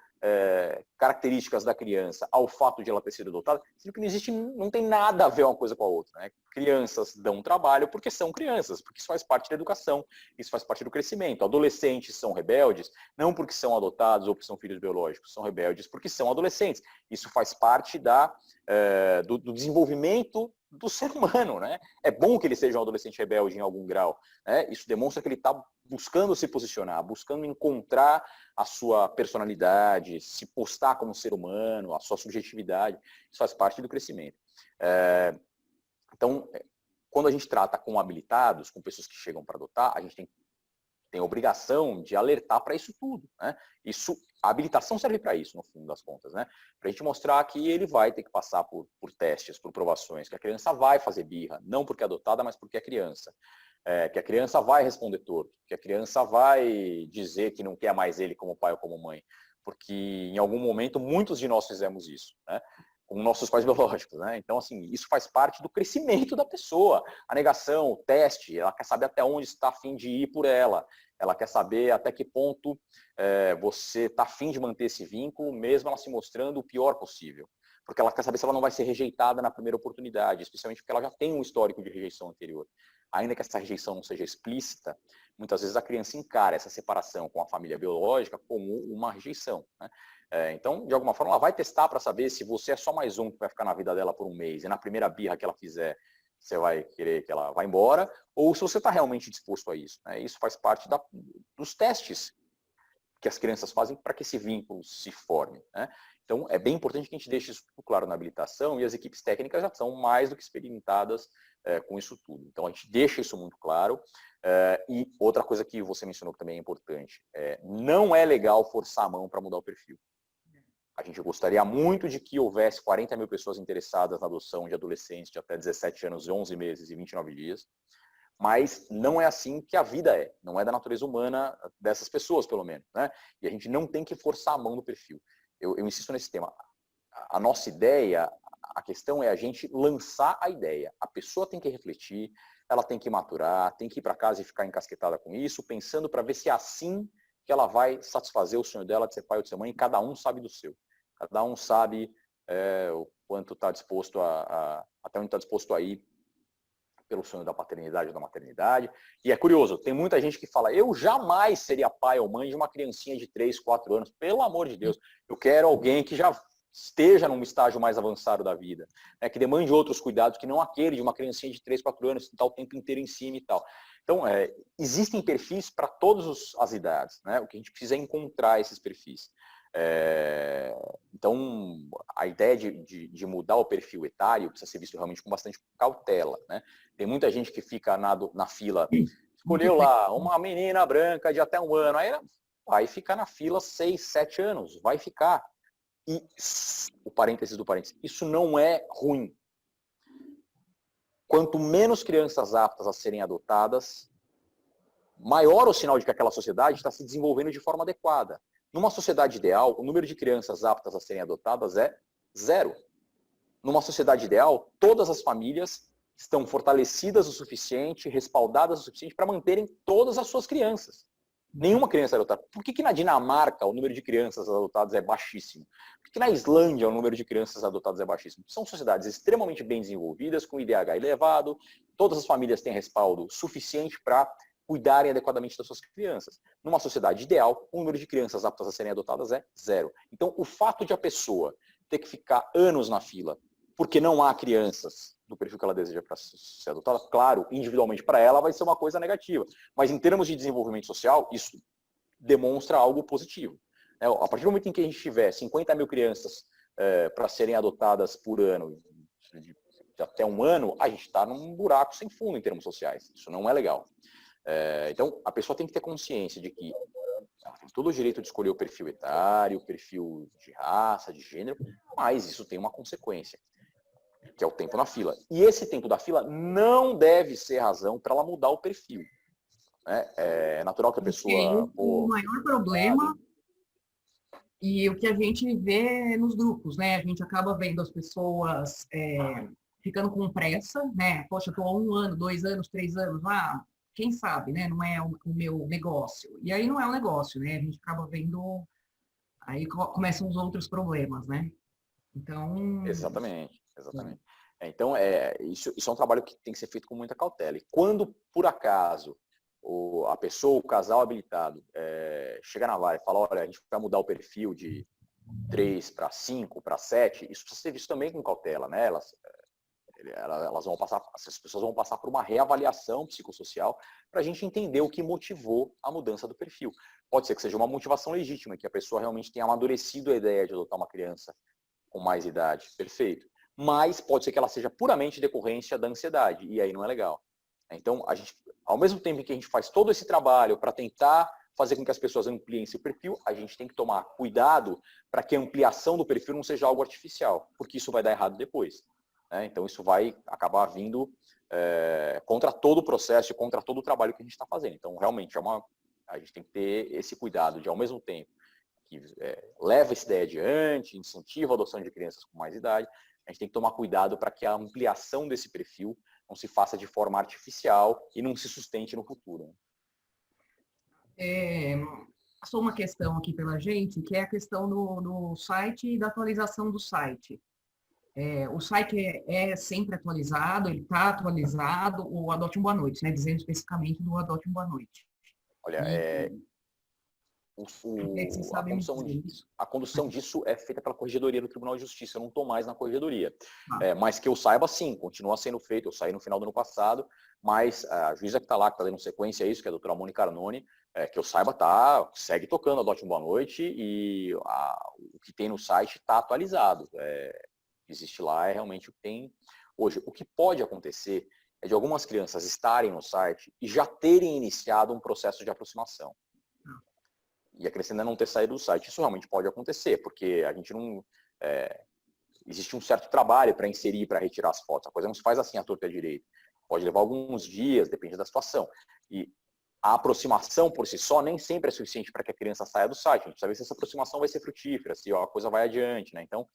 Speaker 2: características da criança ao fato de ela ter sido adotada, sendo que não tem nada a ver uma coisa com a outra. Né? Crianças dão trabalho porque são crianças, porque isso faz parte da educação, isso faz parte do crescimento. Adolescentes são rebeldes, não porque são adotados ou porque são filhos biológicos, são rebeldes porque são adolescentes. Isso faz parte do desenvolvimento do ser humano. Né? É bom que ele seja um adolescente rebelde em algum grau. Né? Isso demonstra que ele está buscando se posicionar, buscando encontrar a sua personalidade, se postar como ser humano, a sua subjetividade. Isso faz parte do crescimento. Então, quando a gente trata com habilitados, com pessoas que chegam para adotar, a gente tem a obrigação de alertar para isso tudo. Né? A habilitação serve para isso, no fim das contas. Né? Para a gente mostrar que ele vai ter que passar por testes, por provações, que a criança vai fazer birra, não porque é adotada, mas porque é criança. Que a criança vai responder torto, que a criança vai dizer que não quer mais ele como pai ou como mãe, porque em algum momento muitos de nós fizemos isso, né? Com nossos pais biológicos. Né? Então, assim, isso faz parte do crescimento da pessoa. A negação, o teste, ela quer saber até onde está a fim de ir por ela, ela quer saber até que ponto você está a fim de manter esse vínculo, mesmo ela se mostrando o pior possível. Porque ela quer saber se ela não vai ser rejeitada na primeira oportunidade, especialmente porque ela já tem um histórico de rejeição anterior. Ainda que essa rejeição não seja explícita, muitas vezes a criança encara essa separação com a família biológica como uma rejeição. Né? Então, de alguma forma, ela vai testar para saber se você é só mais um que vai ficar na vida dela por um mês, e na primeira birra que ela fizer, você vai querer que ela vá embora, ou se você está realmente disposto a isso. Né? Isso faz parte dos testes que as crianças fazem para que esse vínculo se forme. Né? Então, é bem importante que a gente deixe isso claro na habilitação, e as equipes técnicas já são mais do que experimentadas com isso tudo. Então, a gente deixa isso muito claro. E outra coisa que você mencionou que também é importante, não é legal forçar a mão para mudar o perfil. A gente gostaria muito de que houvesse 40 mil pessoas interessadas na adoção de adolescentes de até 17 anos, 11 meses e 29 dias, mas não é assim que a vida é, não é da natureza humana dessas pessoas, pelo menos. Né? E a gente não tem que forçar a mão no perfil. Eu insisto nesse tema. A nossa ideia, a questão é a gente lançar a ideia. A pessoa tem que refletir, ela tem que maturar, tem que ir para casa e ficar encasquetada com isso, pensando para ver se é assim que ela vai satisfazer o sonho dela de ser pai ou de ser mãe, e cada um sabe do seu. Cada um sabe o quanto está disposto até onde está disposto a ir pelo sonho da paternidade ou da maternidade. E é curioso, tem muita gente que fala, eu jamais seria pai ou mãe de uma criancinha de 3, 4 anos, pelo amor de Deus, eu quero alguém que já esteja num estágio mais avançado da vida, né, que demande outros cuidados, que não aquele de uma criancinha de 3, 4 anos, que está o tempo inteiro em cima e tal. Então, existem perfis para todas as idades, né? O que a gente precisa é encontrar esses perfis. Então, a ideia de mudar o perfil etário precisa ser visto realmente com bastante cautela. Né? Tem muita gente que fica na fila, escolheu lá uma menina branca de até 1 ano, aí ela vai ficar na fila 6, 7 anos, vai ficar. E o parênteses do parênteses, isso não é ruim. Quanto menos crianças aptas a serem adotadas, maior o sinal de que aquela sociedade está se desenvolvendo de forma adequada. Numa sociedade ideal, o número de crianças aptas a serem adotadas é 0. Numa sociedade ideal, todas as famílias estão fortalecidas o suficiente, respaldadas o suficiente para manterem todas as suas crianças. Nenhuma criança é adotada. Por que na Dinamarca o número de crianças adotadas é baixíssimo? Por que na Islândia o número de crianças adotadas é baixíssimo? São sociedades extremamente bem desenvolvidas, com IDH elevado, todas as famílias têm respaldo suficiente para cuidarem adequadamente das suas crianças. Numa sociedade ideal, o número de crianças aptas a serem adotadas é 0. Então, o fato de a pessoa ter que ficar anos na fila, porque não há crianças do perfil que ela deseja para ser adotada, claro, individualmente para ela vai ser uma coisa negativa. Mas em termos de desenvolvimento social, isso demonstra algo positivo. A partir do momento em que a gente tiver 50 mil crianças para serem adotadas por ano, de até 1 ano, a gente está num buraco sem fundo em termos sociais. Isso não é legal. Então, a pessoa tem que ter consciência de que ela tem todo o direito de escolher o perfil etário, o perfil de raça, de gênero, mas isso tem uma consequência, que é o tempo na fila. E esse tempo da fila não deve ser razão para ela mudar o perfil. É natural que a pessoa...
Speaker 1: O maior problema E o que a gente vê nos grupos, né? A gente acaba vendo as pessoas ficando com pressa, né? Poxa, estou há 1 ano, 2 anos, 3 anos, quem sabe, né? Não é o meu negócio. E aí não é um negócio, né? A gente acaba vendo, aí começam os outros problemas, né? Então,
Speaker 2: Exatamente, exatamente. Então, isso é um trabalho que tem que ser feito com muita cautela. E quando, por acaso, a pessoa, o casal habilitado, chega na vara e fala, olha, a gente vai mudar o perfil de 3 para 5, para 7, isso precisa ser visto também com cautela, né? Elas vão passar, essas pessoas vão passar por uma reavaliação psicossocial para a gente entender o que motivou a mudança do perfil. Pode ser que seja uma motivação legítima, que a pessoa realmente tenha amadurecido a ideia de adotar uma criança com mais idade, perfeito. Mas pode ser que ela seja puramente decorrência da ansiedade, e aí não é legal. Então, a gente, ao mesmo tempo que a gente faz todo esse trabalho para tentar fazer com que as pessoas ampliem seu perfil, a gente tem que tomar cuidado para que a ampliação do perfil não seja algo artificial, porque isso vai dar errado depois. Né? Então, isso vai acabar vindo contra todo o processo e contra todo o trabalho que a gente está fazendo. Então, realmente, a gente tem que ter esse cuidado de, ao mesmo tempo, que leva essa ideia adiante, incentiva a adoção de crianças com mais idade, a gente tem que tomar cuidado para que a ampliação desse perfil não se faça de forma artificial e não se sustente no futuro.
Speaker 1: passou uma questão aqui pela gente, que é a questão do site e da atualização do site. O site é sempre atualizado, ele está atualizado, o Adote um Boa Noite, né? Dizendo especificamente do Adote um Boa Noite.
Speaker 2: Olha, a condução disso é feita pela Corregedoria do Tribunal de Justiça, eu não estou mais na Corregedoria. Mas que eu saiba, sim, continua sendo feito, eu saí no final do ano passado, mas a juíza que está lá, que está dando sequência a isso, que é a doutora Mônica Arnone, que eu saiba, segue tocando Adote um Boa Noite e o que tem no site está atualizado. Existe lá, realmente o que tem hoje. O que pode acontecer é de algumas crianças estarem no site e já terem iniciado um processo de aproximação. E a criança ainda não ter saído do site. Isso realmente pode acontecer, porque a gente não... existe um certo trabalho para inserir, para retirar as fotos. A coisa não se faz assim à torta e à direita. Pode levar alguns dias, depende da situação. E a aproximação por si só nem sempre é suficiente para que a criança saia do site. A gente precisa ver se essa aproximação vai ser frutífera, se a coisa vai adiante, né? Então,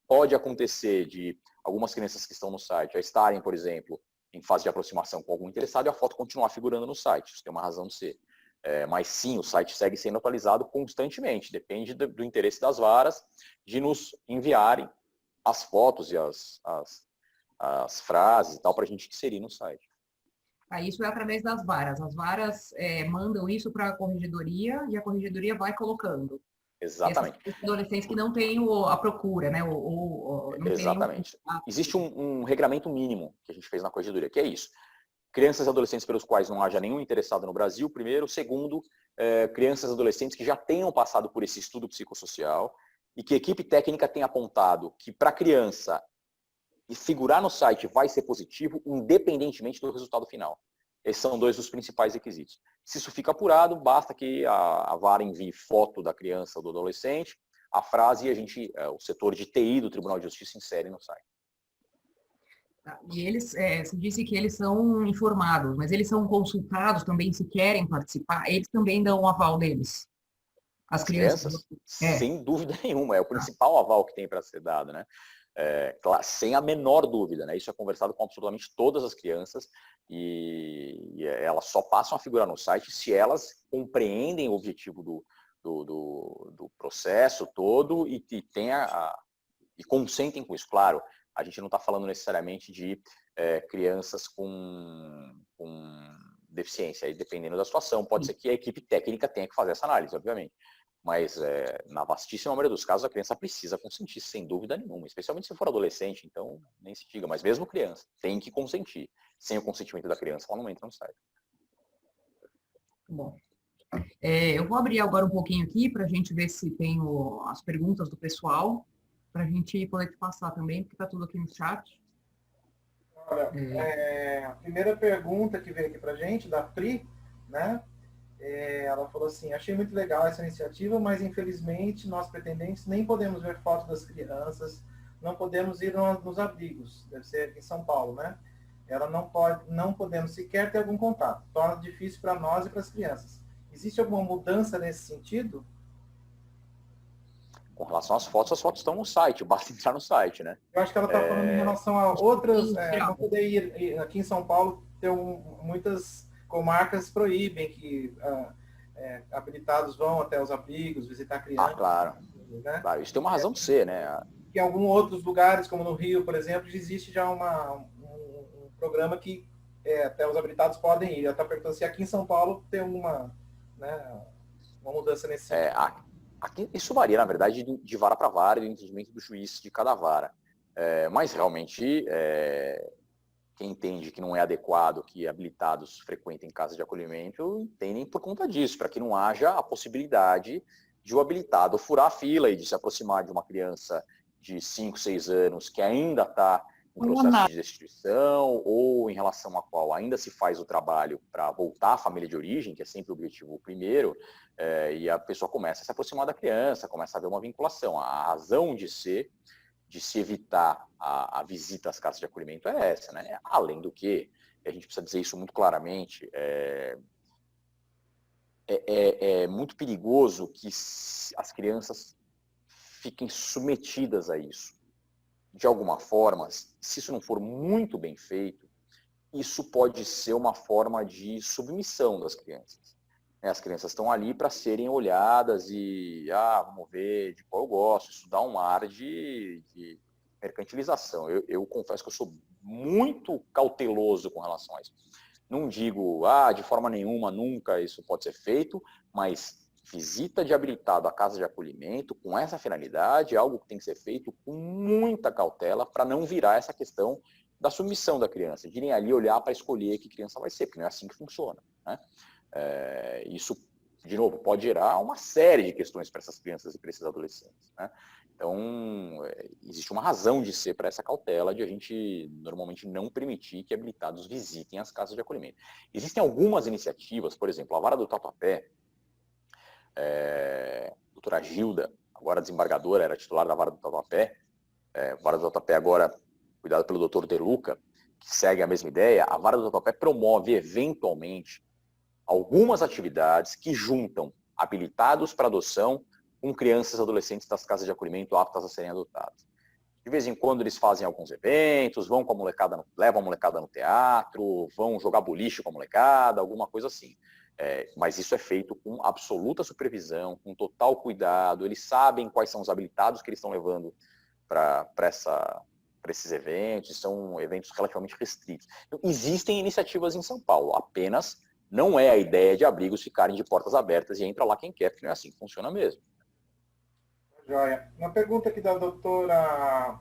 Speaker 2: pode acontecer de algumas crianças que estão no site já estarem, por exemplo, em fase de aproximação com algum interessado e a foto continuar figurando no site. Isso tem uma razão de ser. Mas sim, o site segue sendo atualizado constantemente. Depende do interesse das varas de nos enviarem as fotos e as frases e tal para a gente inserir no site.
Speaker 1: Isso é através das varas. As varas mandam isso para a corregedoria e a corregedoria vai colocando.
Speaker 2: Exatamente.
Speaker 1: Esses adolescentes que não têm a procura, né? Não
Speaker 2: Exatamente. Existe um regramento mínimo que a gente fez na corregedoria, que é isso. Crianças e adolescentes pelos quais não haja nenhum interessado no Brasil, primeiro. Segundo, crianças e adolescentes que já tenham passado por esse estudo psicossocial e que a equipe técnica tenha apontado que para a criança figurar no site vai ser positivo, independentemente do resultado final. Esses são dois dos principais requisitos. Se isso fica apurado, basta que a vara envie foto da criança ou do adolescente, a frase e o setor de TI do Tribunal de Justiça insere no site.
Speaker 1: E eles, você disse que eles são informados, mas eles são consultados também se querem participar, eles também dão o aval deles. As crianças?
Speaker 2: Sem dúvida nenhuma, é o principal aval que tem para ser dado, né? Sem a menor dúvida, né? Isso é conversado com absolutamente todas as crianças e elas só passam a figurar no site se elas compreendem o objetivo do processo todo e consentem com isso. Claro, a gente não está falando necessariamente de crianças com deficiência, aí, dependendo da situação, pode ser que a equipe técnica tenha que fazer essa análise, obviamente. Mas, na vastíssima maioria dos casos, a criança precisa consentir, sem dúvida nenhuma, especialmente se for adolescente, então nem se diga, mas mesmo criança, tem que consentir. Sem o consentimento da criança, ela não entra no site.
Speaker 1: Bom, eu vou abrir agora um pouquinho aqui para a gente ver se tem as perguntas do pessoal, para a gente poder te passar também, porque está tudo aqui no chat.
Speaker 3: Olha, a primeira pergunta que veio aqui para a gente, da Pri, né? Ela falou assim: achei muito legal essa iniciativa, mas infelizmente nós pretendentes nem podemos ver fotos das crianças, não podemos ir nos abrigos, deve ser aqui em São Paulo, né? Ela não podemos sequer ter algum contato, torna difícil para nós e para as crianças. Existe alguma mudança nesse sentido?
Speaker 2: Com relação às fotos, as fotos estão no site, basta entrar no site, né?
Speaker 3: Eu acho que ela está falando em relação a outras, não poder ir aqui em São Paulo, muitas comarcas proíbem que habilitados vão até os abrigos, visitar crianças.
Speaker 2: Ah, claro.
Speaker 3: Né?
Speaker 2: Claro, isso tem uma razão de ser, né?
Speaker 3: Em alguns outros lugares, como no Rio, por exemplo, existe já um programa que até os habilitados podem ir. Ela está perguntando se aqui em São Paulo tem uma mudança nesse sentido.
Speaker 2: Aqui, isso varia, na verdade, de vara para vara, do entendimento do juiz de cada vara. Mas, realmente, quem entende que não é adequado que habilitados frequentem casa de acolhimento, entendem por conta disso, para que não haja a possibilidade de o habilitado furar a fila e de se aproximar de uma criança de 5, 6 anos que ainda está em processo de destituição ou em relação à qual ainda se faz o trabalho para voltar à família de origem, que é sempre o objetivo primeiro, e a pessoa começa a se aproximar da criança, começa a haver uma vinculação. A razão de se evitar a visita às casas de acolhimento é essa, né? Além do que, a gente precisa dizer isso muito claramente, é muito perigoso que as crianças fiquem submetidas a isso. De alguma forma, se isso não for muito bem feito, isso pode ser uma forma de submissão das crianças. As crianças estão ali para serem olhadas e, vamos ver de qual eu gosto. Isso dá um ar de mercantilização. Eu confesso que eu sou muito cauteloso com relação a isso. Não digo, de forma nenhuma, nunca isso pode ser feito, mas visita de habilitado à casa de acolhimento com essa finalidade é algo que tem que ser feito com muita cautela para não virar essa questão da submissão da criança, de irem ali olhar para escolher que criança vai ser, porque não é assim que funciona, né? Isso, de novo, pode gerar uma série de questões para essas crianças e para esses adolescentes, né? Então, existe uma razão de ser para essa cautela de a gente normalmente não permitir que habilitados visitem as casas de acolhimento. Existem algumas iniciativas, por exemplo, a Vara do Tatuapé, doutora Gilda, agora desembargadora, era titular da Vara do Tatuapé, Vara do Tatuapé agora cuidada pelo doutor De Luca, que segue a mesma ideia. A Vara do Tatuapé promove eventualmente algumas atividades que juntam habilitados para adoção com crianças e adolescentes das casas de acolhimento aptas a serem adotadas. De vez em quando eles fazem alguns eventos, vão com a molecada, levam a molecada no teatro, vão jogar boliche com a molecada, alguma coisa assim. Mas isso é feito com absoluta supervisão, com total cuidado. Eles sabem quais são os habilitados que eles estão levando para esses eventos, são eventos relativamente restritos. Então, existem iniciativas em São Paulo, apenas não é a ideia de abrigos ficarem de portas abertas e entra lá quem quer, porque não é assim que funciona mesmo.
Speaker 3: Joia. Uma pergunta aqui da doutora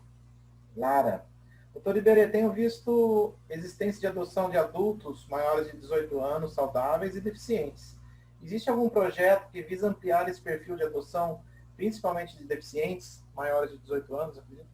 Speaker 3: Lara. Doutor Iberê, tenho visto existência de adoção de adultos maiores de 18 anos, saudáveis e deficientes. Existe algum projeto que visa ampliar esse perfil de adoção, principalmente de deficientes maiores de 18 anos, acredito?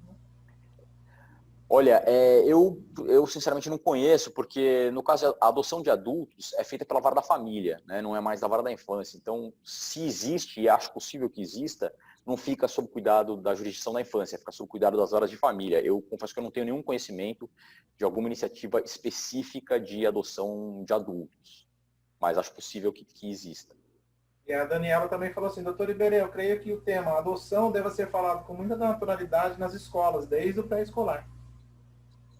Speaker 2: Olha, eu sinceramente não conheço, porque no caso a adoção de adultos é feita pela vara da família, né? Não é mais da vara da infância. Então, se existe, e acho possível que exista, não fica sob cuidado da jurisdição da infância, fica sob cuidado das varas de família. Eu confesso que eu não tenho nenhum conhecimento de alguma iniciativa específica de adoção de adultos, mas acho possível que exista.
Speaker 3: E a Daniela também falou assim, doutor Iberê, eu creio que o tema adoção deve ser falado com muita naturalidade nas escolas, desde o pré-escolar.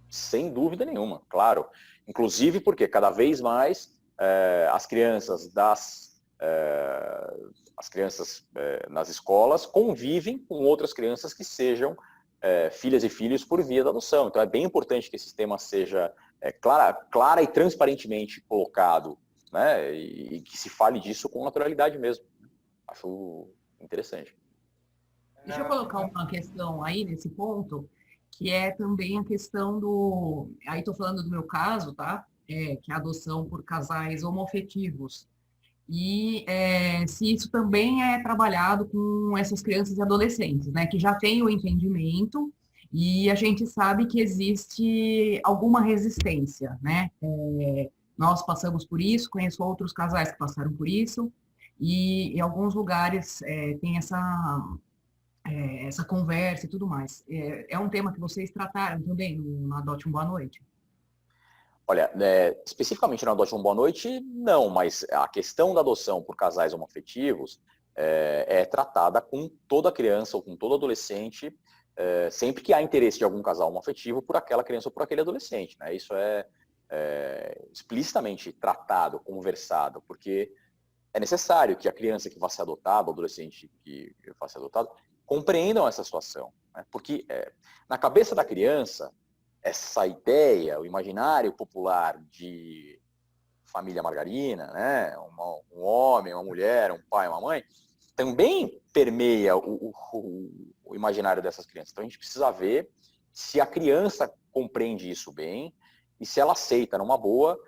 Speaker 2: Sem dúvida nenhuma, claro. Inclusive porque cada vez mais as crianças nas escolas convivem com outras crianças que sejam filhas e filhos por via da adoção. Então é bem importante que esse tema seja clara e transparentemente colocado, né? E que se fale disso com naturalidade mesmo. Acho interessante.
Speaker 1: Deixa eu colocar uma questão aí nesse ponto, que é também a questão do... Aí estou falando do meu caso, tá? Que é a adoção por casais homoafetivos. E se isso também é trabalhado com essas crianças e adolescentes, né? Que já têm o entendimento e a gente sabe que existe alguma resistência, né? Nós passamos por isso, conheço outros casais que passaram por isso, e em alguns lugares tem essa conversa e tudo mais. É um tema que vocês trataram também no Adote um Boa Noite?
Speaker 2: Olha, especificamente no Adote um Boa Noite, não, mas a questão da adoção por casais homoafetivos é tratada com toda criança ou com todo adolescente, sempre que há interesse de algum casal homoafetivo por aquela criança ou por aquele adolescente, né? Isso é explicitamente tratado, conversado, porque é necessário que a criança que vai ser adotada, o adolescente que vai ser adotado, compreendam essa situação, né? Porque na cabeça da criança, essa ideia, o imaginário popular de família margarina, né? Um homem, uma mulher, um pai, uma mãe, também permeia o imaginário dessas crianças. Então a gente precisa ver se a criança compreende isso bem e se ela aceita numa boa,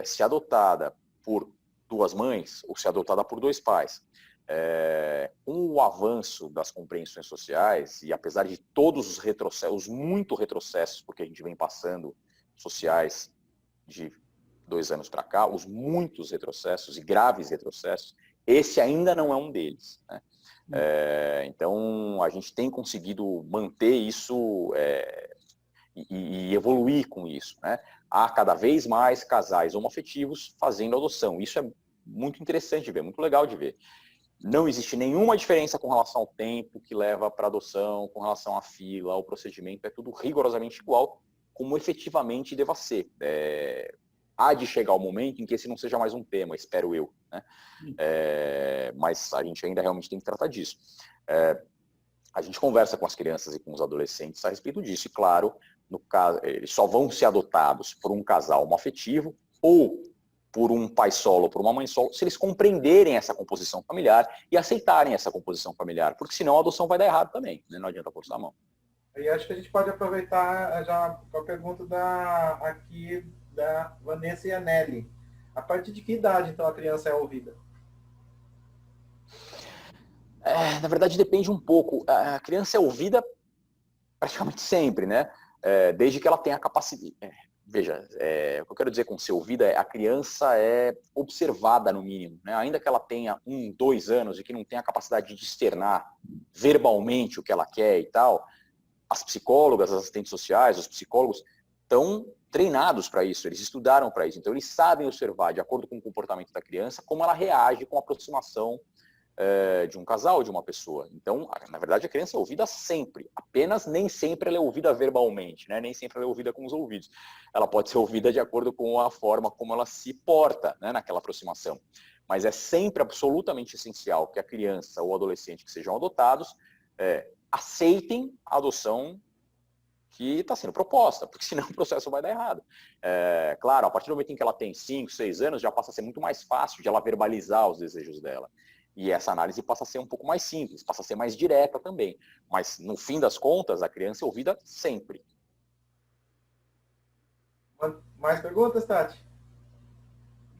Speaker 2: se adotada por duas mães ou se adotada por dois pais. Com o avanço das compreensões sociais, e apesar de todos os retrocessos, muito retrocessos, porque a gente vem passando sociais de 2 anos para cá, os muitos retrocessos e graves retrocessos, esse ainda não é um deles, né? Então, a gente tem conseguido manter isso e evoluir com isso, né? Há cada vez mais casais homoafetivos fazendo adoção. Isso é muito interessante de ver, muito legal de ver. Não existe nenhuma diferença com relação ao tempo que leva para adoção, com relação à fila, ao procedimento, é tudo rigorosamente igual, como efetivamente deva ser. Há de chegar o momento em que esse não seja mais um tema, espero eu, né? Mas a gente ainda realmente tem que tratar disso. A gente conversa com as crianças e com os adolescentes a respeito disso, e claro, no caso, eles só vão ser adotados por um casal homoafetivo ou por um pai solo ou por uma mãe solo, se eles compreenderem essa composição familiar e aceitarem essa composição familiar, porque senão a adoção vai dar errado também, né? Não adianta forçar a mão.
Speaker 3: E acho que a gente pode aproveitar já a pergunta aqui da Vanessa e a Nelly. A partir de que idade, então, a criança é ouvida?
Speaker 2: Na verdade, depende um pouco. A criança é ouvida praticamente sempre, né? Desde que ela tenha a capacidade... Veja, o que eu quero dizer com ser ouvida é a criança é observada, no mínimo, né? Ainda que ela tenha 1, 2 anos e que não tenha a capacidade de externar verbalmente o que ela quer e tal, as psicólogas, as assistentes sociais, os psicólogos estão treinados para isso, eles estudaram para isso, então eles sabem observar, de acordo com o comportamento da criança, como ela reage com a aproximação de um casal, de uma pessoa. Então, na verdade, a criança é ouvida sempre, apenas nem sempre ela é ouvida verbalmente, né? Nem sempre ela é ouvida com os ouvidos. Ela pode ser ouvida de acordo com a forma como ela se porta, né, naquela aproximação. Mas é sempre absolutamente essencial que a criança ou adolescente que sejam adotados aceitem a adoção que está sendo proposta, porque senão o processo vai dar errado. Claro, a partir do momento em que ela tem 5, 6 anos, já passa a ser muito mais fácil de ela verbalizar os desejos dela. E essa análise passa a ser um pouco mais simples, passa a ser mais direta também. Mas, no fim das contas, a criança é ouvida sempre.
Speaker 3: Mais perguntas, Tati?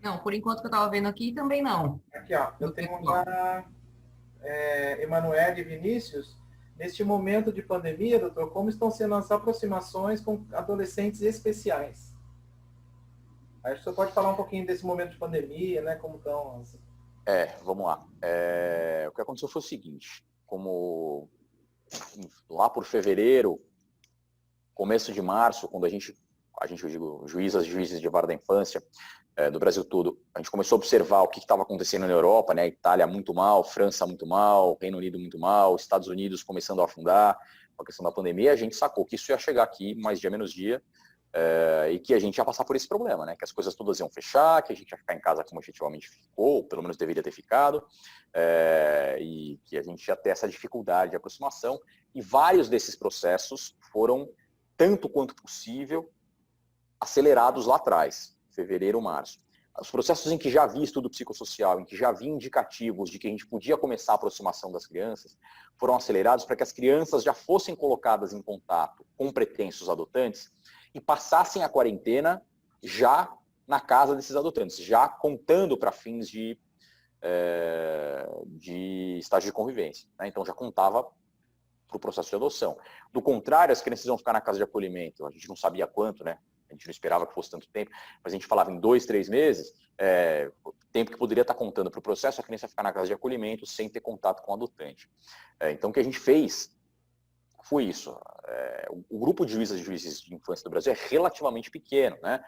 Speaker 1: Não, por enquanto que eu estava vendo aqui, também não.
Speaker 3: Aqui, ó. Eu tenho uma Emanuele e Vinícius. Neste momento de pandemia, doutor, como estão sendo as aproximações com adolescentes especiais? Acho que você pode falar um pouquinho desse momento de pandemia, né? Como estão as...
Speaker 2: Vamos lá. O que aconteceu foi o seguinte, como lá por fevereiro, começo de março, quando a gente eu digo, juízes de vara da infância do Brasil todo, a gente começou a observar o que estava acontecendo na Europa, né? Itália muito mal, França muito mal, Reino Unido muito mal, Estados Unidos começando a afundar com a questão da pandemia, a gente sacou que isso ia chegar aqui mais dia menos dia, e que a gente ia passar por esse problema, né? Que as coisas todas iam fechar, que a gente ia ficar em casa como efetivamente ficou, ou pelo menos deveria ter ficado, e que a gente ia ter essa dificuldade de aproximação, e vários desses processos foram, tanto quanto possível, acelerados lá atrás, fevereiro, março. Os processos em que já havia estudo psicossocial, em que já havia indicativos de que a gente podia começar a aproximação das crianças, foram acelerados para que as crianças já fossem colocadas em contato com pretensos adotantes e passassem a quarentena já na casa desses adotantes, já contando para fins de estágio de convivência, né? Então já contava para o processo de adoção. Do contrário, as crianças iam ficar na casa de acolhimento, a gente não sabia quanto, né? A gente não esperava que fosse tanto tempo, mas a gente falava em 2, 3 meses, tempo que poderia estar contando para o processo, a criança ia ficar na casa de acolhimento sem ter contato com o adotante. Então o que a gente fez foi isso. O grupo de juízes de infância do Brasil é relativamente pequeno, né?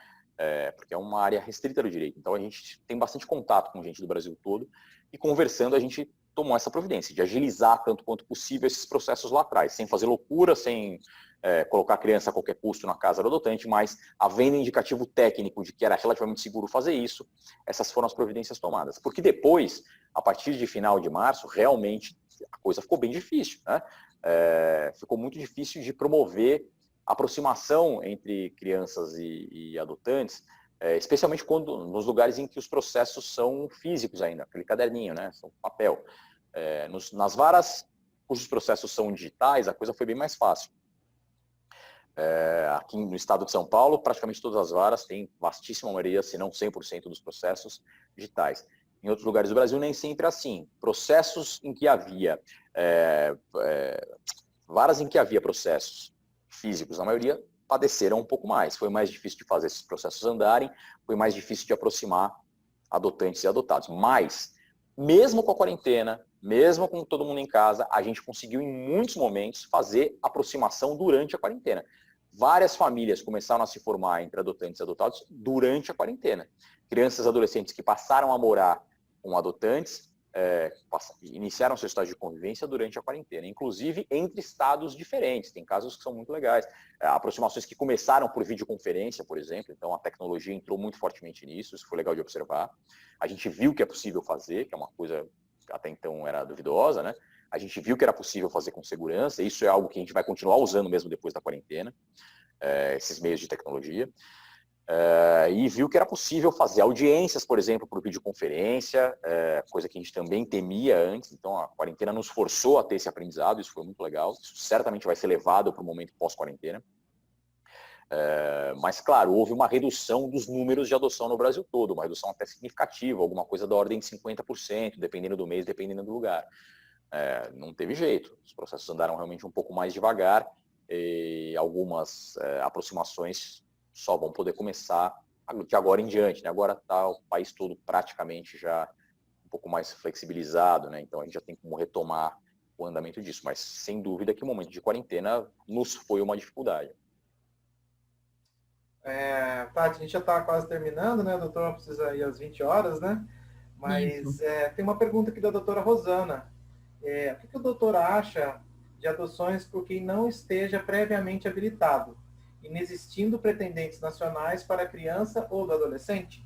Speaker 2: Porque é uma área restrita do direito. Então a gente tem bastante contato com gente do Brasil todo e conversando a gente tomou essa providência de agilizar tanto quanto possível esses processos lá atrás, sem fazer loucura, sem colocar a criança a qualquer custo na casa do adotante, mas havendo indicativo técnico de que era relativamente seguro fazer isso, essas foram as providências tomadas. Porque depois, a partir de final de março, realmente a coisa ficou bem difícil, né? Ficou muito difícil de promover aproximação entre crianças e adotantes, especialmente quando nos lugares em que os processos são físicos ainda, aquele caderninho, né? São papel. Nas varas cujos processos são digitais, a coisa foi bem mais fácil. Aqui no estado de São Paulo, praticamente todas as varas têm vastíssima maioria, se não 100% dos processos digitais. Em outros lugares do Brasil, nem sempre é assim. Processos em que havia, varas em que havia processos físicos, na maioria, padeceram um pouco mais. Foi mais difícil de fazer esses processos andarem, foi mais difícil de aproximar adotantes e adotados. Mas, mesmo com a quarentena, mesmo com todo mundo em casa, a gente conseguiu, em muitos momentos, fazer aproximação durante a quarentena. Várias famílias começaram a se formar entre adotantes e adotados durante a quarentena. Crianças e adolescentes que passaram a morar com adotantes, iniciaram seu estágio de convivência durante a quarentena, inclusive entre estados diferentes. Tem casos que são muito legais. Aproximações que começaram por videoconferência, por exemplo, então a tecnologia entrou muito fortemente nisso, isso foi legal de observar. A gente viu que é possível fazer, que é uma coisa que até então era duvidosa, né? A gente viu que era possível fazer com segurança, isso é algo que a gente vai continuar usando mesmo depois da quarentena, esses meios de tecnologia. E viu que era possível fazer audiências, por exemplo, por videoconferência, coisa que a gente também temia antes. Então, a quarentena nos forçou a ter esse aprendizado, isso foi muito legal. Isso certamente vai ser levado para o momento pós-quarentena. Mas, claro, houve uma redução dos números de adoção no Brasil todo, uma redução até significativa, alguma coisa da ordem de 50%, dependendo do mês, dependendo do lugar. Não teve jeito, os processos andaram realmente um pouco mais devagar e algumas aproximações só vão poder começar de agora em diante, né? Agora está o país todo praticamente já um pouco mais flexibilizado, né? Então a gente já tem como retomar o andamento disso, mas sem dúvida que o momento de quarentena nos foi uma dificuldade.
Speaker 3: Tati, a gente já está quase terminando, né? A doutora precisa ir às 20 horas, né? Mas tem uma pergunta aqui da doutora Rosana. O que o doutor acha de adoções por quem não esteja previamente habilitado, inexistindo pretendentes nacionais para a criança ou do adolescente?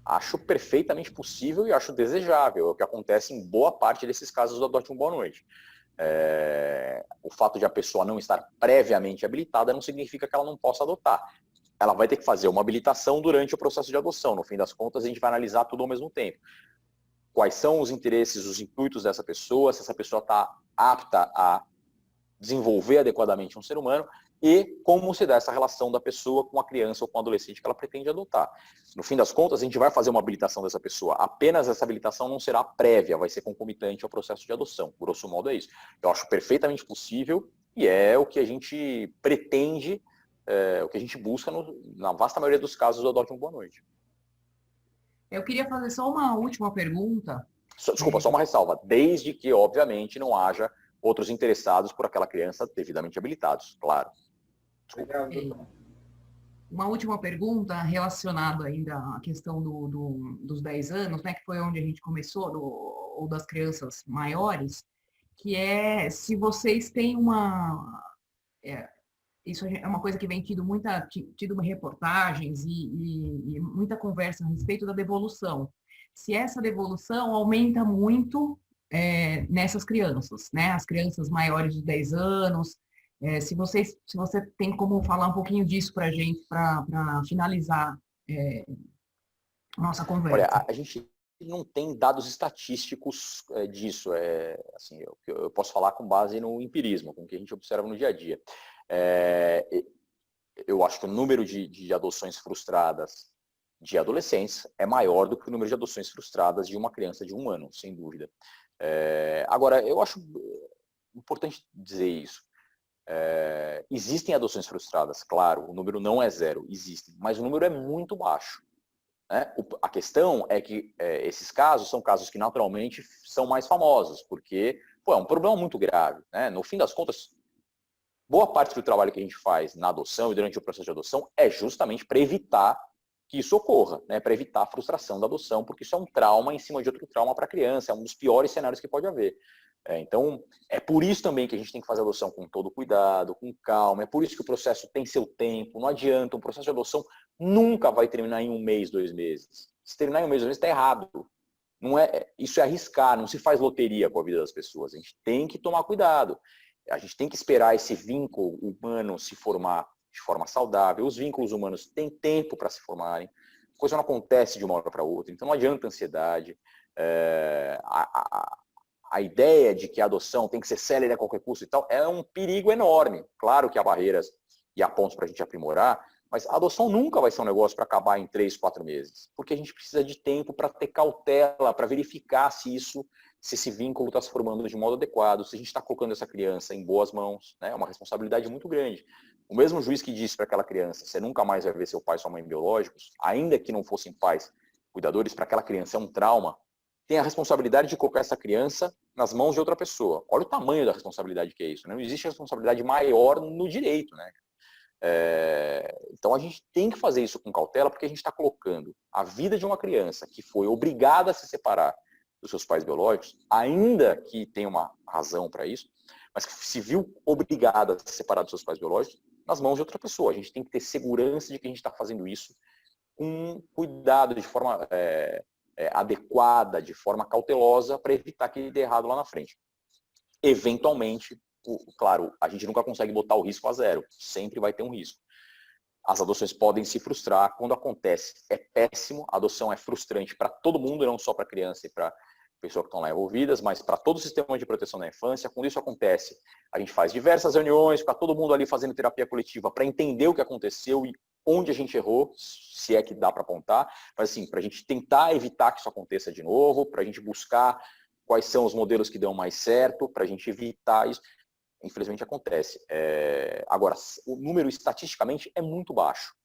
Speaker 2: Acho perfeitamente possível e acho desejável, é o que acontece em boa parte desses casos do Adote um Boa Noite. O fato de a pessoa não estar previamente habilitada não significa que ela não possa adotar. Ela vai ter que fazer uma habilitação durante o processo de adoção. No fim das contas, a gente vai analisar tudo ao mesmo tempo. Quais são os interesses, os intuitos dessa pessoa, se essa pessoa está apta a desenvolver adequadamente um ser humano e como se dá essa relação da pessoa com a criança ou com o adolescente que ela pretende adotar. No fim das contas, a gente vai fazer uma habilitação dessa pessoa. Apenas essa habilitação não será prévia, vai ser concomitante ao processo de adoção. Grosso modo é isso. Eu acho perfeitamente possível e é o que a gente pretende, o que a gente busca na vasta maioria dos casos do Adote um Boa Noite.
Speaker 1: Eu queria fazer só uma última pergunta.
Speaker 2: Desculpa, só uma ressalva. Desde que, obviamente, não haja outros interessados por aquela criança devidamente habilitados, claro.
Speaker 3: Obrigado, doutor.
Speaker 1: Uma última pergunta relacionada ainda à questão dos 10 anos, né, que foi onde a gente começou, ou das crianças maiores, que é se vocês têm isso é uma coisa que vem tido reportagens e muita conversa a respeito da devolução. Se essa devolução aumenta muito nessas crianças, né? As crianças maiores de 10 anos. Se você tem como falar um pouquinho disso para a gente, para finalizar a nossa conversa.
Speaker 2: Olha, a gente não tem dados estatísticos disso. Assim, eu posso falar com base no empirismo, com o que a gente observa no dia a dia. Eu acho que o número de adoções frustradas de adolescentes é maior do que o número de adoções frustradas de uma criança de 1 ano, sem dúvida. Agora, eu acho importante dizer isso. Existem adoções frustradas, claro, o número não é 0, existem, mas o número é muito baixo. Né? A questão é que esses casos são casos que naturalmente são mais famosos, porque é um problema muito grave. Né? No fim das contas, boa parte do trabalho que a gente faz na adoção e durante o processo de adoção é justamente para evitar que isso ocorra, né, para evitar a frustração da adoção, porque isso é um trauma em cima de outro trauma para a criança, é um dos piores cenários que pode haver. Então, é por isso também que a gente tem que fazer a adoção com todo cuidado, com calma, é por isso que o processo tem seu tempo, não adianta, um processo de adoção nunca vai terminar em 1 mês, 2 meses. Se terminar em 1 mês, 2 meses, está errado. Não é, isso é arriscar, não se faz loteria com a vida das pessoas, a gente tem que tomar cuidado, a gente tem que esperar esse vínculo humano se formar de forma saudável, os vínculos humanos têm tempo para se formarem, a coisa não acontece de uma hora para outra, então não adianta ansiedade, a ideia de que a adoção tem que ser célere a qualquer custo e tal, é um perigo enorme. Claro que há barreiras e há pontos para a gente aprimorar, mas a adoção nunca vai ser um negócio para acabar em 3, 4 meses, porque a gente precisa de tempo para ter cautela, para verificar se esse vínculo está se formando de modo adequado, se a gente está colocando essa criança em boas mãos, né? É uma responsabilidade muito grande. O mesmo juiz que disse para aquela criança, você nunca mais vai ver seu pai e sua mãe biológicos, ainda que não fossem pais cuidadores, para aquela criança é um trauma, tem a responsabilidade de colocar essa criança nas mãos de outra pessoa. Olha o tamanho da responsabilidade que é isso. Né? Não existe responsabilidade maior no direito. Né? Então a gente tem que fazer isso com cautela, porque a gente está colocando a vida de uma criança que foi obrigada a se separar dos seus pais biológicos, ainda que tenha uma razão para isso, mas que se viu obrigada a se separar dos seus pais biológicos, nas mãos de outra pessoa. A gente tem que ter segurança de que a gente está fazendo isso com cuidado, de forma adequada, de forma cautelosa, para evitar que dê errado lá na frente. Eventualmente, claro, a gente nunca consegue botar o risco a zero, sempre vai ter um risco. As adoções podem se frustrar, quando acontece é péssimo, a adoção é frustrante para todo mundo, não só para a criança e para a pessoa que estão lá envolvidas, mas para todo o sistema de proteção da infância. Quando isso acontece, a gente faz diversas reuniões, fica todo mundo ali fazendo terapia coletiva para entender o que aconteceu e onde a gente errou, se é que dá para apontar, mas assim, para a gente tentar evitar que isso aconteça de novo, para a gente buscar quais são os modelos que dão mais certo, para a gente evitar isso. Infelizmente acontece. Agora, o número estatisticamente é muito baixo.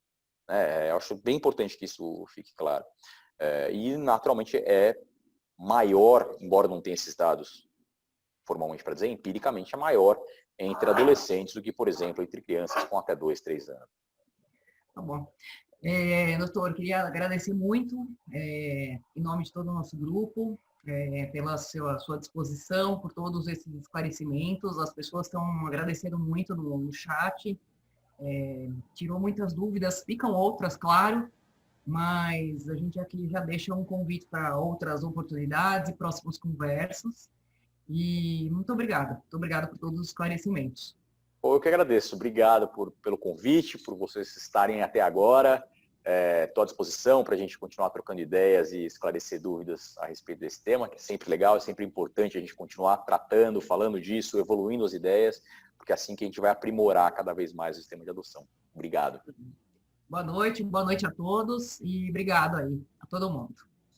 Speaker 2: Eu acho bem importante que isso fique claro. E naturalmente é maior, embora não tenha esses dados formalmente para dizer, empiricamente é maior entre adolescentes do que, por exemplo, entre crianças com até 2, 3 anos.
Speaker 1: Tá bom. Doutor, queria agradecer muito, em nome de todo o nosso grupo, pela sua disposição, por todos esses esclarecimentos. As pessoas estão agradecendo muito no chat, tirou muitas dúvidas, ficam outras, claro, mas a gente aqui já deixa um convite para outras oportunidades e próximas conversas. E muito obrigada por todos os esclarecimentos.
Speaker 2: Eu que agradeço, obrigado pelo convite, por vocês estarem até agora. Estou à disposição para a gente continuar trocando ideias e esclarecer dúvidas a respeito desse tema, que é sempre legal, é sempre importante a gente continuar tratando, falando disso, evoluindo as ideias, porque é assim que a gente vai aprimorar cada vez mais o sistema de adoção. Obrigado.
Speaker 1: Boa noite a todos e obrigado aí a todo mundo.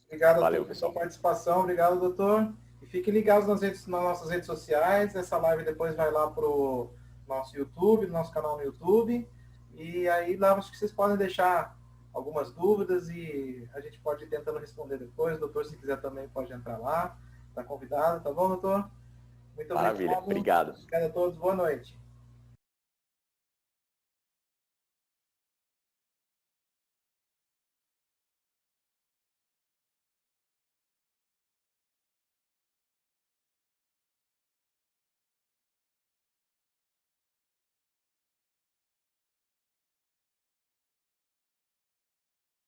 Speaker 3: Obrigado
Speaker 2: Valeu,
Speaker 3: pela sua participação, obrigado, doutor. E fiquem ligados nas nossas redes sociais, essa live depois vai lá para o nosso YouTube, nosso canal no YouTube, e aí lá acho que vocês podem deixar algumas dúvidas e a gente pode ir tentando responder depois. Doutor, se quiser também pode entrar lá, está convidado, tá bom, doutor? Muito obrigado.
Speaker 2: Maravilha, obrigado.
Speaker 3: Obrigado a todos, boa noite.